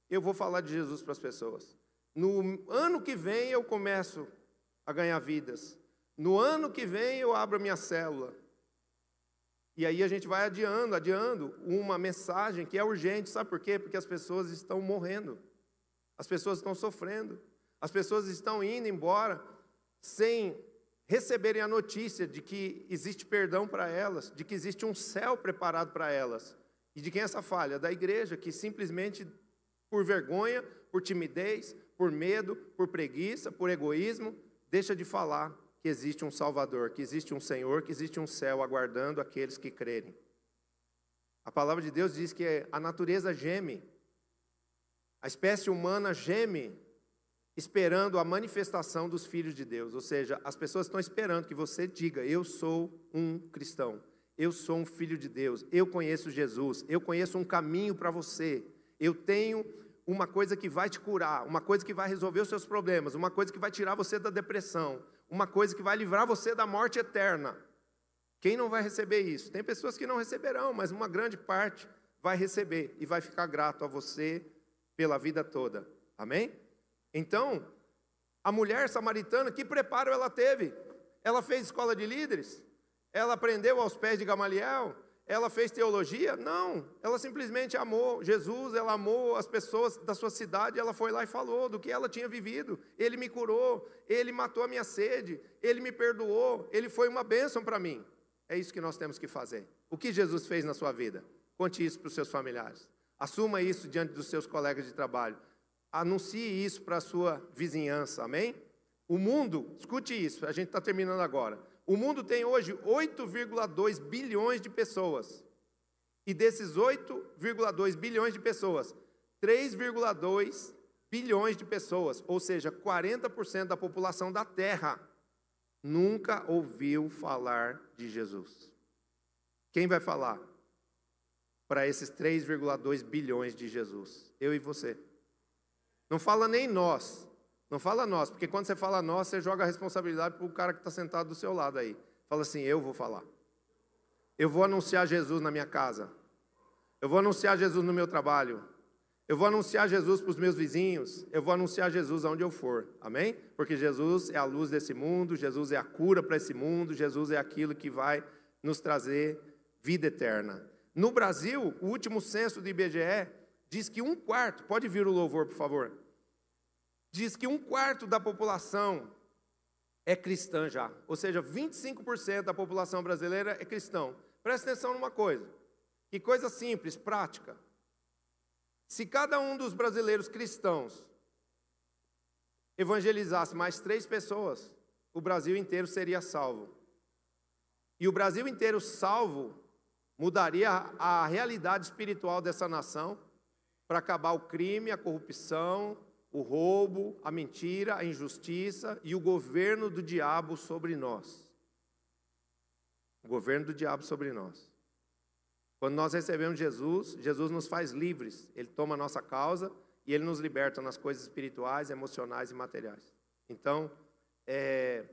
eu vou falar de Jesus para as pessoas. No ano que vem eu começo a ganhar vidas. No ano que vem eu abro a minha célula. E aí a gente vai adiando uma mensagem que é urgente. Sabe por quê? Porque as pessoas estão morrendo. As pessoas estão sofrendo, as pessoas estão indo embora sem receberem a notícia de que existe perdão para elas, de que existe um céu preparado para elas. E de quem é essa falha? Da igreja, que simplesmente por vergonha, por timidez, por medo, por preguiça, por egoísmo, deixa de falar que existe um Salvador, que existe um Senhor, que existe um céu aguardando aqueles que crerem. A palavra de Deus diz que a natureza geme, a espécie humana geme, esperando a manifestação dos filhos de Deus. Ou seja, as pessoas estão esperando que você diga, eu sou um cristão, eu sou um filho de Deus, eu conheço Jesus, eu conheço um caminho para você, eu tenho uma coisa que vai te curar, uma coisa que vai resolver os seus problemas, uma coisa que vai tirar você da depressão, uma coisa que vai livrar você da morte eterna. Quem não vai receber isso? Tem pessoas que não receberão, mas uma grande parte vai receber e vai ficar grato a você pela vida toda. Amém? Então, a mulher samaritana, que preparo ela teve? Ela fez escola de líderes? Ela aprendeu aos pés de Gamaliel? Ela fez teologia? Não, ela simplesmente amou Jesus, ela amou as pessoas da sua cidade, ela foi lá e falou do que ela tinha vivido. Ele me curou, ele matou a minha sede, ele me perdoou, ele foi uma bênção para mim. É isso que nós temos que fazer. O que Jesus fez na sua vida? Conte isso para os seus familiares. Assuma isso diante dos seus colegas de trabalho. Anuncie isso para a sua vizinhança, amém? O mundo, escute isso, a gente está terminando agora. O mundo tem hoje 8,2 bilhões de pessoas. E desses 8,2 bilhões de pessoas, 3,2 bilhões de pessoas, ou seja, 40% da população da Terra, nunca ouviu falar de Jesus. Quem vai falar para esses 3,2 bilhões de Jesus? Eu e você. Não fala nem nós. Não fala nós, porque quando você fala nós, você joga a responsabilidade para o cara que está sentado do seu lado aí. Fala assim, eu vou falar. Eu vou anunciar Jesus na minha casa. Eu vou anunciar Jesus no meu trabalho. Eu vou anunciar Jesus para os meus vizinhos. Eu vou anunciar Jesus aonde eu for. Amém? Porque Jesus é a luz desse mundo, Jesus é a cura para esse mundo, Jesus é aquilo que vai nos trazer vida eterna. No Brasil, o último censo do IBGE diz que 1/4, pode vir o louvor, por favor, diz que 1/4 da população é cristã já, ou seja, 25% da população brasileira é cristão. Presta atenção numa coisa, que coisa simples, prática. Se cada um dos brasileiros cristãos evangelizasse mais 3 pessoas, o Brasil inteiro seria salvo. E o Brasil inteiro salvo mudaria a realidade espiritual dessa nação para acabar o crime, a corrupção, o roubo, a mentira, a injustiça e o governo do diabo sobre nós. O governo do diabo sobre nós. Quando nós recebemos Jesus, Jesus nos faz livres. Ele toma a nossa causa e Ele nos liberta nas coisas espirituais, emocionais e materiais. Então, é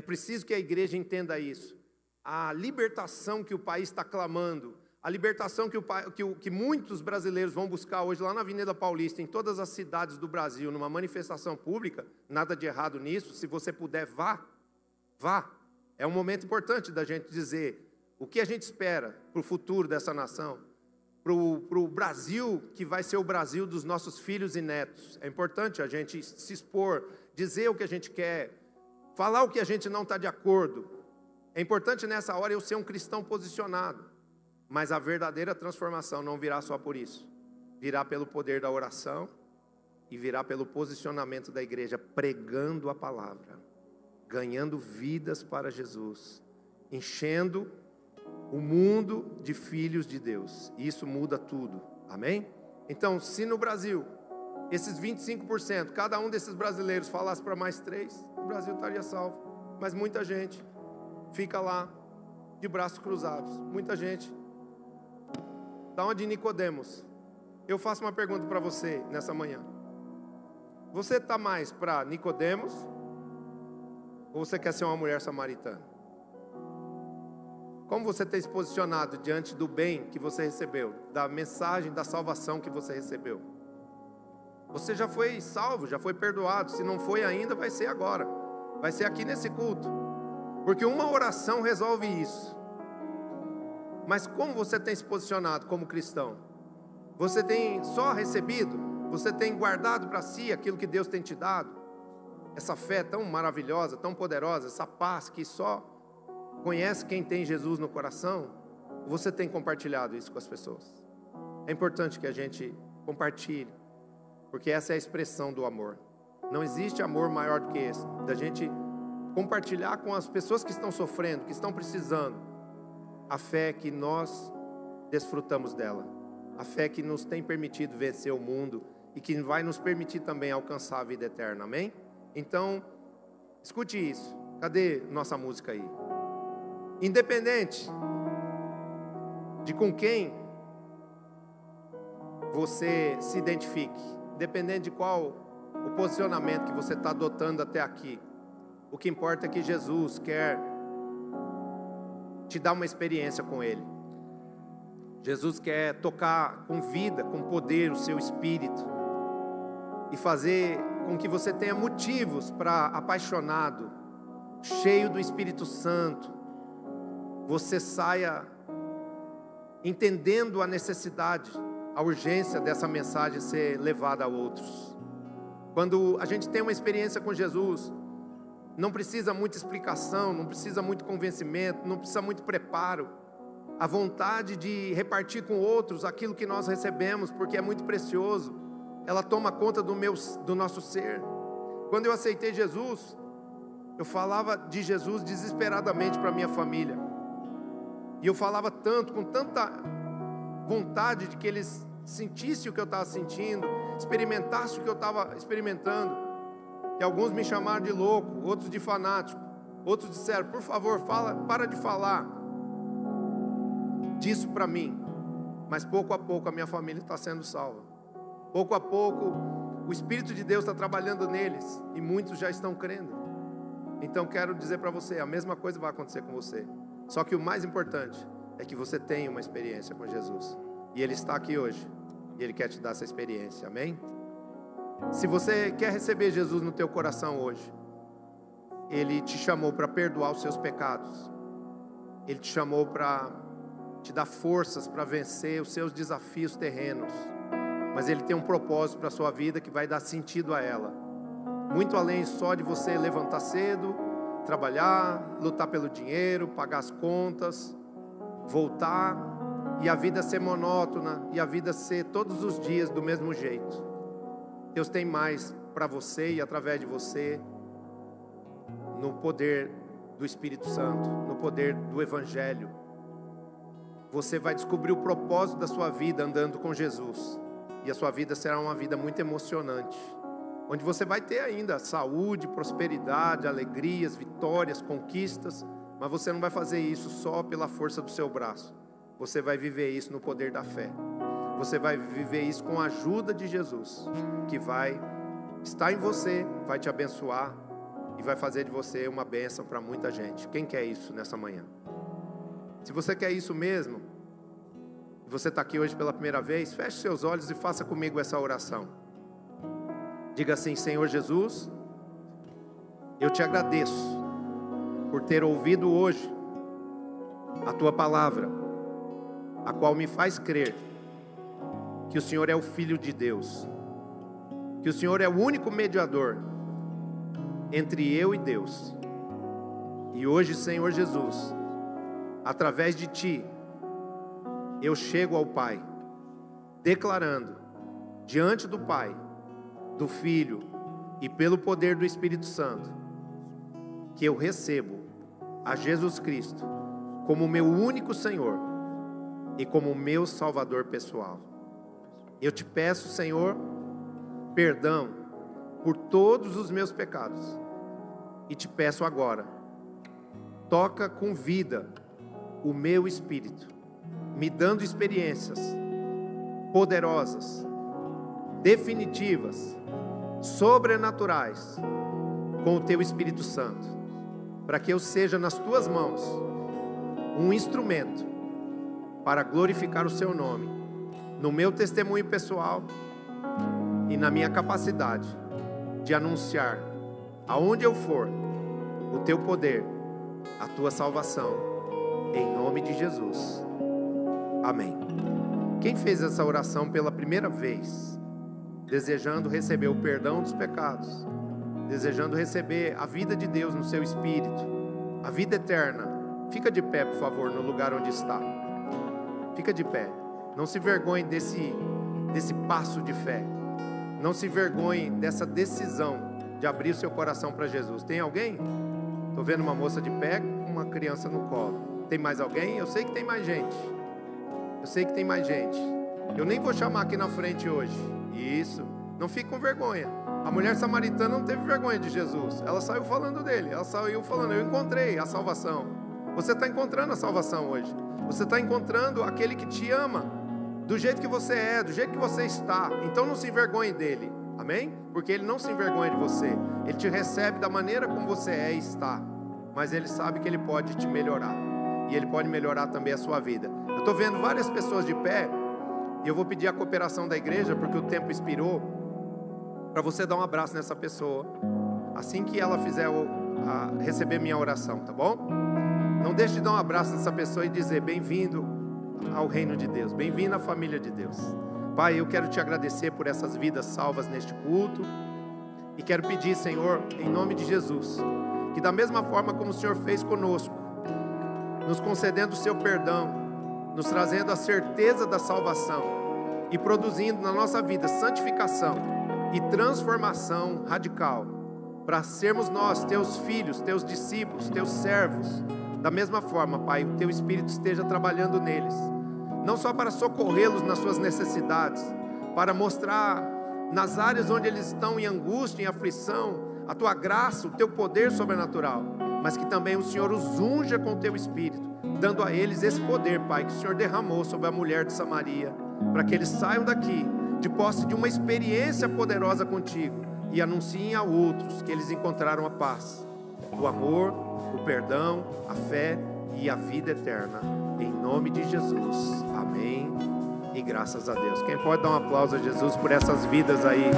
preciso que a igreja entenda isso. A libertação que o país está clamando, a libertação que muitos brasileiros vão buscar hoje lá na Avenida Paulista, em todas as cidades do Brasil, numa manifestação pública, nada de errado nisso. Se você puder, vá. É um momento importante da gente dizer o que a gente espera para o futuro dessa nação, para o Brasil, que vai ser o Brasil dos nossos filhos e netos. É importante a gente se expor, dizer o que a gente quer, falar o que a gente não está de acordo. É importante nessa hora eu ser um cristão posicionado, mas a verdadeira transformação não virá só por isso, virá pelo poder da oração e virá pelo posicionamento da igreja, pregando a palavra, ganhando vidas para Jesus, enchendo o mundo de filhos de Deus. Isso muda tudo, amém? Então, se no Brasil, esses 25%, cada um desses brasileiros falasse para mais 3, o Brasil estaria salvo. Mas muita gente fica lá, de braços cruzados. Muita gente. Da onde Nicodemos? Eu faço uma pergunta para você nessa manhã. Você está mais para Nicodemos? Ou você quer ser uma mulher samaritana? Como você tem se posicionado diante do bem que você recebeu, da mensagem da salvação que você recebeu? Você já foi salvo, já foi perdoado. Se não foi ainda, vai ser agora. Vai ser aqui nesse culto. Porque uma oração resolve isso. Mas como você tem se posicionado como cristão? Você tem só recebido? Você tem guardado para si aquilo que Deus tem te dado? Essa fé tão maravilhosa, tão poderosa, essa paz que só conhece quem tem Jesus no coração? Você tem compartilhado isso com as pessoas? É importante que a gente compartilhe, porque essa é a expressão do amor. Não existe amor maior do que esse, da gente compartilhar com as pessoas que estão sofrendo, que estão precisando, a fé que nós desfrutamos dela, a fé que nos tem permitido vencer o mundo e que vai nos permitir também alcançar a vida eterna, amém? Então, escute isso. Cadê nossa música aí? Independente de com quem você se identifique, independente de qual o posicionamento que você está adotando até aqui, o que importa é que Jesus quer te dar uma experiência com Ele. Jesus quer tocar com vida, com poder o seu espírito e fazer com que você tenha motivos para, apaixonado, cheio do Espírito Santo, você saia entendendo a necessidade, a urgência dessa mensagem ser levada a outros. Quando a gente tem uma experiência com Jesus, não precisa muita explicação, não precisa muito convencimento, não precisa muito preparo. A vontade de repartir com outros aquilo que nós recebemos, porque é muito precioso, ela toma conta do nosso ser. Quando eu aceitei Jesus, eu falava de Jesus desesperadamente para minha família. E eu falava tanto, com tanta vontade de que eles sentissem o que eu estava sentindo, experimentassem o que eu estava experimentando, que alguns me chamaram de louco, outros de fanático, outros disseram, por favor, para de falar disso para mim. Mas pouco a pouco a minha família está sendo salva. Pouco a pouco o Espírito de Deus está trabalhando neles e muitos já estão crendo. Então quero dizer para você, a mesma coisa vai acontecer com você. Só que o mais importante é que você tenha uma experiência com Jesus. E Ele está aqui hoje. E Ele quer te dar essa experiência, amém? Se você quer receber Jesus no teu coração hoje, Ele te chamou para perdoar os seus pecados. Ele te chamou para te dar forças para vencer os seus desafios terrenos. Mas Ele tem um propósito para a sua vida que vai dar sentido a ela. Muito além só de você levantar cedo, trabalhar, lutar pelo dinheiro, pagar as contas, voltar e a vida ser monótona e a vida ser todos os dias do mesmo jeito. Deus tem mais para você e através de você, no poder do Espírito Santo, no poder do Evangelho. Você vai descobrir o propósito da sua vida andando com Jesus. E a sua vida será uma vida muito emocionante, onde você vai ter ainda saúde, prosperidade, alegrias, vitórias, conquistas, mas você não vai fazer isso só pela força do seu braço. você vai viver isso no poder da fé. Você vai viver isso com a ajuda de Jesus, que vai estar em você, vai te abençoar e vai fazer de você uma bênção para muita gente. Quem quer isso nessa manhã? Se você quer isso mesmo, você está aqui hoje pela primeira vez, feche seus olhos e faça comigo essa oração. Diga assim: Senhor Jesus, eu te agradeço por ter ouvido hoje a tua palavra, a qual me faz crer que o Senhor é o Filho de Deus, que o Senhor é o único mediador entre eu e Deus. E hoje, Senhor Jesus, através de Ti, eu chego ao Pai, declarando diante do Pai, do Filho e pelo poder do Espírito Santo, que eu recebo a Jesus Cristo como meu único Senhor e como meu Salvador pessoal. Eu te peço, Senhor, perdão por todos os meus pecados, e te peço agora, toca com vida o meu espírito, me dando experiências poderosas, definitivas, sobrenaturais, com o teu Espírito Santo, para que eu seja nas tuas mãos um instrumento para glorificar o seu nome, no meu testemunho pessoal e na minha capacidade de anunciar aonde eu for o teu poder, a tua salvação, em nome de Jesus. Amém. Quem fez essa oração pela primeira vez, desejando receber o perdão dos pecados, desejando receber a vida de Deus no seu espírito, a vida eterna, fica de pé, por favor, no lugar onde está. Fica de pé. Não se vergonhe desse passo de fé. Não se vergonhe dessa decisão de abrir o seu coração para Jesus. Tem alguém? Estou vendo uma moça de pé com uma criança no colo. Tem mais alguém? Eu sei que tem mais gente. Eu sei que tem mais gente. Eu nem vou chamar aqui na frente hoje. Isso. Não fique com vergonha. A mulher samaritana não teve vergonha de Jesus. Ela saiu falando dele. Ela saiu falando: eu encontrei a salvação. Você está encontrando a salvação hoje. Você está encontrando aquele que te ama, do jeito que você é, do jeito que você está. Então não se envergonhe dele. Amém? Porque ele não se envergonha de você. Ele te recebe da maneira como você é e está. Mas ele sabe que ele pode te melhorar. E ele pode melhorar também a sua vida. Eu estou vendo várias pessoas de pé. E eu vou pedir a cooperação da igreja, porque o tempo expirou, para você dar um abraço nessa pessoa, assim que ela fizer receber minha oração, tá bom? Não deixe de dar um abraço nessa pessoa e dizer: bem-vindo ao reino de Deus, bem-vindo à família de Deus. Pai, eu quero te agradecer por essas vidas salvas neste culto, e quero pedir, Senhor, em nome de Jesus, que da mesma forma como o Senhor fez conosco, nos concedendo o seu perdão, nos trazendo a certeza da salvação e produzindo na nossa vida santificação e transformação radical, para sermos nós, teus filhos, teus discípulos, teus servos. Da mesma forma, Pai, o teu Espírito esteja trabalhando neles, não só para socorrê-los nas suas necessidades, para mostrar nas áreas onde eles estão em angústia, em aflição, a tua graça, o teu poder sobrenatural, mas que também o Senhor os unja com o teu Espírito, dando a eles esse poder, Pai, que o Senhor derramou sobre a mulher de Samaria, para que eles saiam daqui de posse de uma experiência poderosa contigo e anunciem a outros que eles encontraram a paz, o amor, o perdão, a fé e a vida eterna, em nome de Jesus. Amém e graças a Deus. Quem pode dar um aplauso a Jesus por essas vidas aí?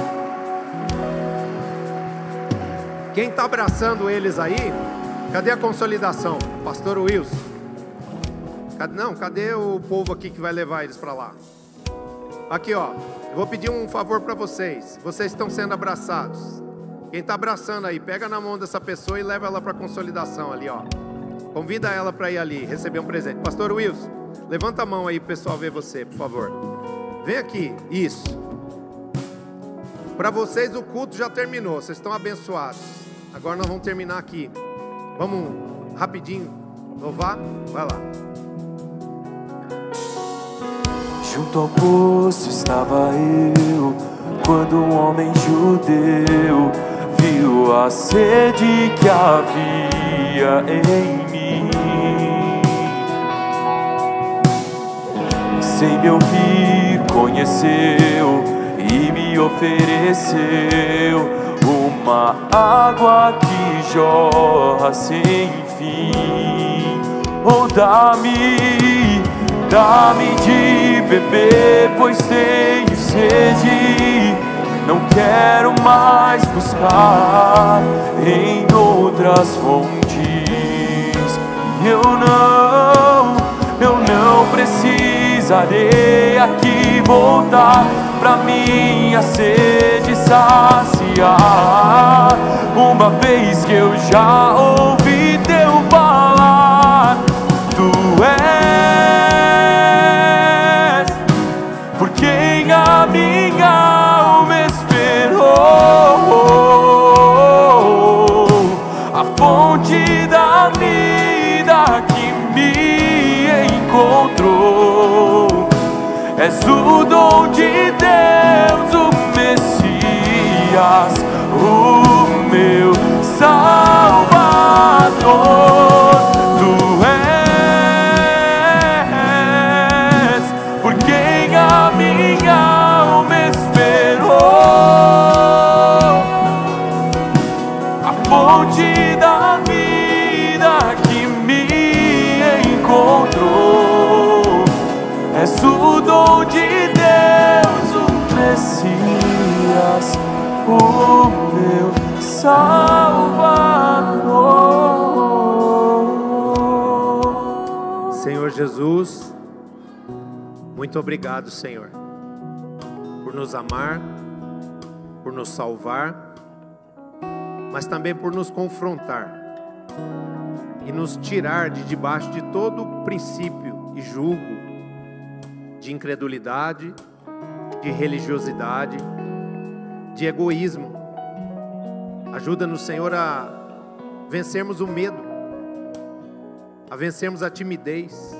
Quem está abraçando eles aí? Cadê a consolidação? Pastor Wilson? Cadê o povo aqui que vai levar eles para lá? Aqui, ó, eu vou pedir um favor para vocês. Vocês estão sendo abraçados. Quem está abraçando aí, pega na mão dessa pessoa e leva ela para a consolidação ali, ó. Convida ela para ir ali, receber um presente. Pastor Wilson, levanta a mão aí para o pessoal ver você, por favor. Vem aqui, isso. Para vocês o culto já terminou, vocês estão abençoados. Agora nós vamos terminar aqui. Vamos rapidinho louvar? Vai lá. Junto ao poço estava eu, quando um homem judeu viu a sede que havia em mim. sem me ouvir, conheceu e me ofereceu uma água que jorra sem fim. Oh, dá-me de beber, pois tenho sede. Não quero mais buscar em outras fontes. Eu não precisarei aqui voltar pra minha sede saciar. Uma vez que eu já ouvi teu falar, tu és por quem a minha alma esperou, a fonte da vida que me encontrou. És o dom de Deus, o Messias, o meu Salvador. Tu és por quem a minha alma esperou, a fonte da vida que me encontrou. És o dom de Deus, o Messias, o meu Salvador. Senhor Jesus, muito obrigado, Senhor, por nos amar, por nos salvar, mas também por nos confrontar e nos tirar de debaixo de todo princípio e julgo de incredulidade, de religiosidade, de egoísmo. Ajuda-nos, Senhor, a vencermos o medo, a vencermos a timidez.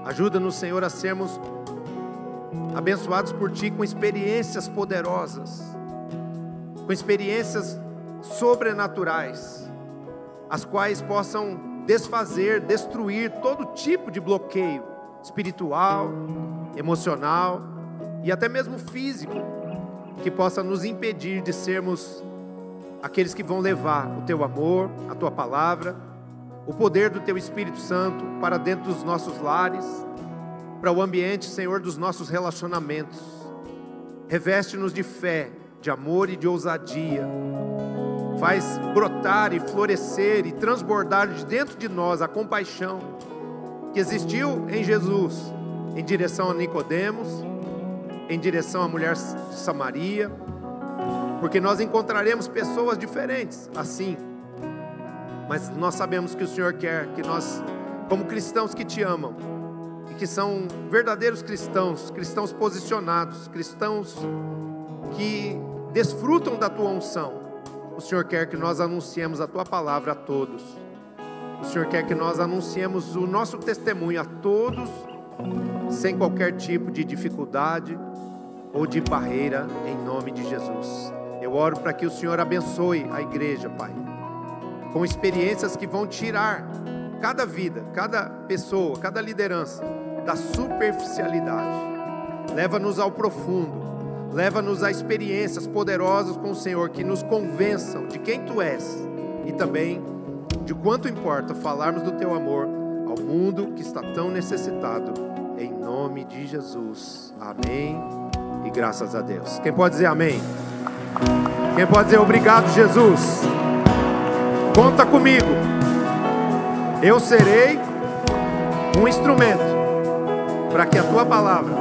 Ajuda-nos, Senhor, a sermos abençoados por Ti com experiências poderosas, com experiências sobrenaturais, as quais possam desfazer, destruir todo tipo de bloqueio espiritual, emocional e até mesmo físico, que possa nos impedir de sermos aqueles que vão levar o Teu amor, a Tua palavra, o poder do Teu Espírito Santo para dentro dos nossos lares, para o ambiente, Senhor, dos nossos relacionamentos. Reveste-nos de fé, de amor e de ousadia. Faz brotar e florescer e transbordar de dentro de nós a compaixão que existiu em Jesus, em direção a Nicodemos, em direção à mulher de Samaria, porque nós encontraremos pessoas diferentes, assim, mas nós sabemos que o Senhor quer que nós, como cristãos que Te amam, e que são verdadeiros cristãos, cristãos posicionados, cristãos que desfrutam da Tua unção, o Senhor quer que nós anunciemos a Tua palavra a todos. O Senhor quer que nós anunciemos o nosso testemunho a todos, sem qualquer tipo de dificuldade ou de barreira, em nome de Jesus. Eu oro para que o Senhor abençoe a igreja, Pai, com experiências que vão tirar cada vida, cada pessoa, cada liderança da superficialidade. Leva-nos ao profundo, leva-nos a experiências poderosas com o Senhor, que nos convençam de quem Tu és e também de quanto importa falarmos do Teu amor ao mundo que está tão necessitado, em nome de Jesus. Amém e graças a Deus. Quem pode dizer amém? Quem pode dizer obrigado, Jesus? Conta comigo. Eu serei um instrumento para que a Tua palavra,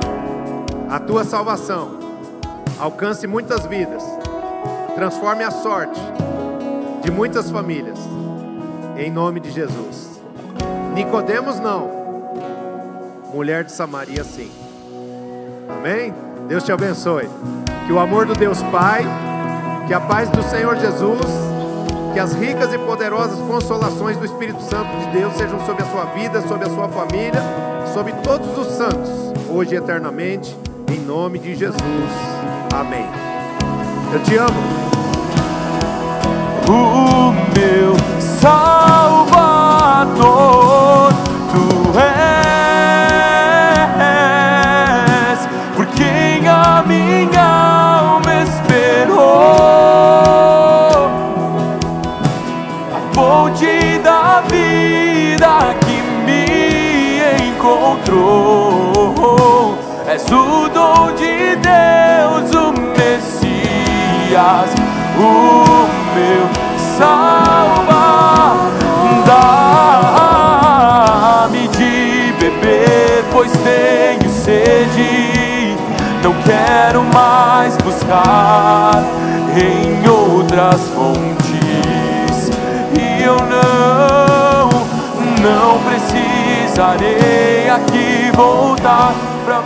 a Tua salvação, alcance muitas vidas, transforme a sorte de muitas famílias, em nome de Jesus. Nicodemos não, mulher de Samaria sim. Amém? Deus te abençoe. Que o amor do Deus Pai, que a paz do Senhor Jesus, que as ricas e poderosas consolações do Espírito Santo de Deus sejam sobre a sua vida, sobre a sua família, sobre todos os santos, hoje e eternamente, em nome de Jesus. Amém. Eu te amo. O meu Salvador, Tu és Filho de Deus, o Messias, o meu Salvador. Dá-me de beber, pois tenho sede. Não quero mais buscar em outras fontes. E eu não precisarei aqui voltar pra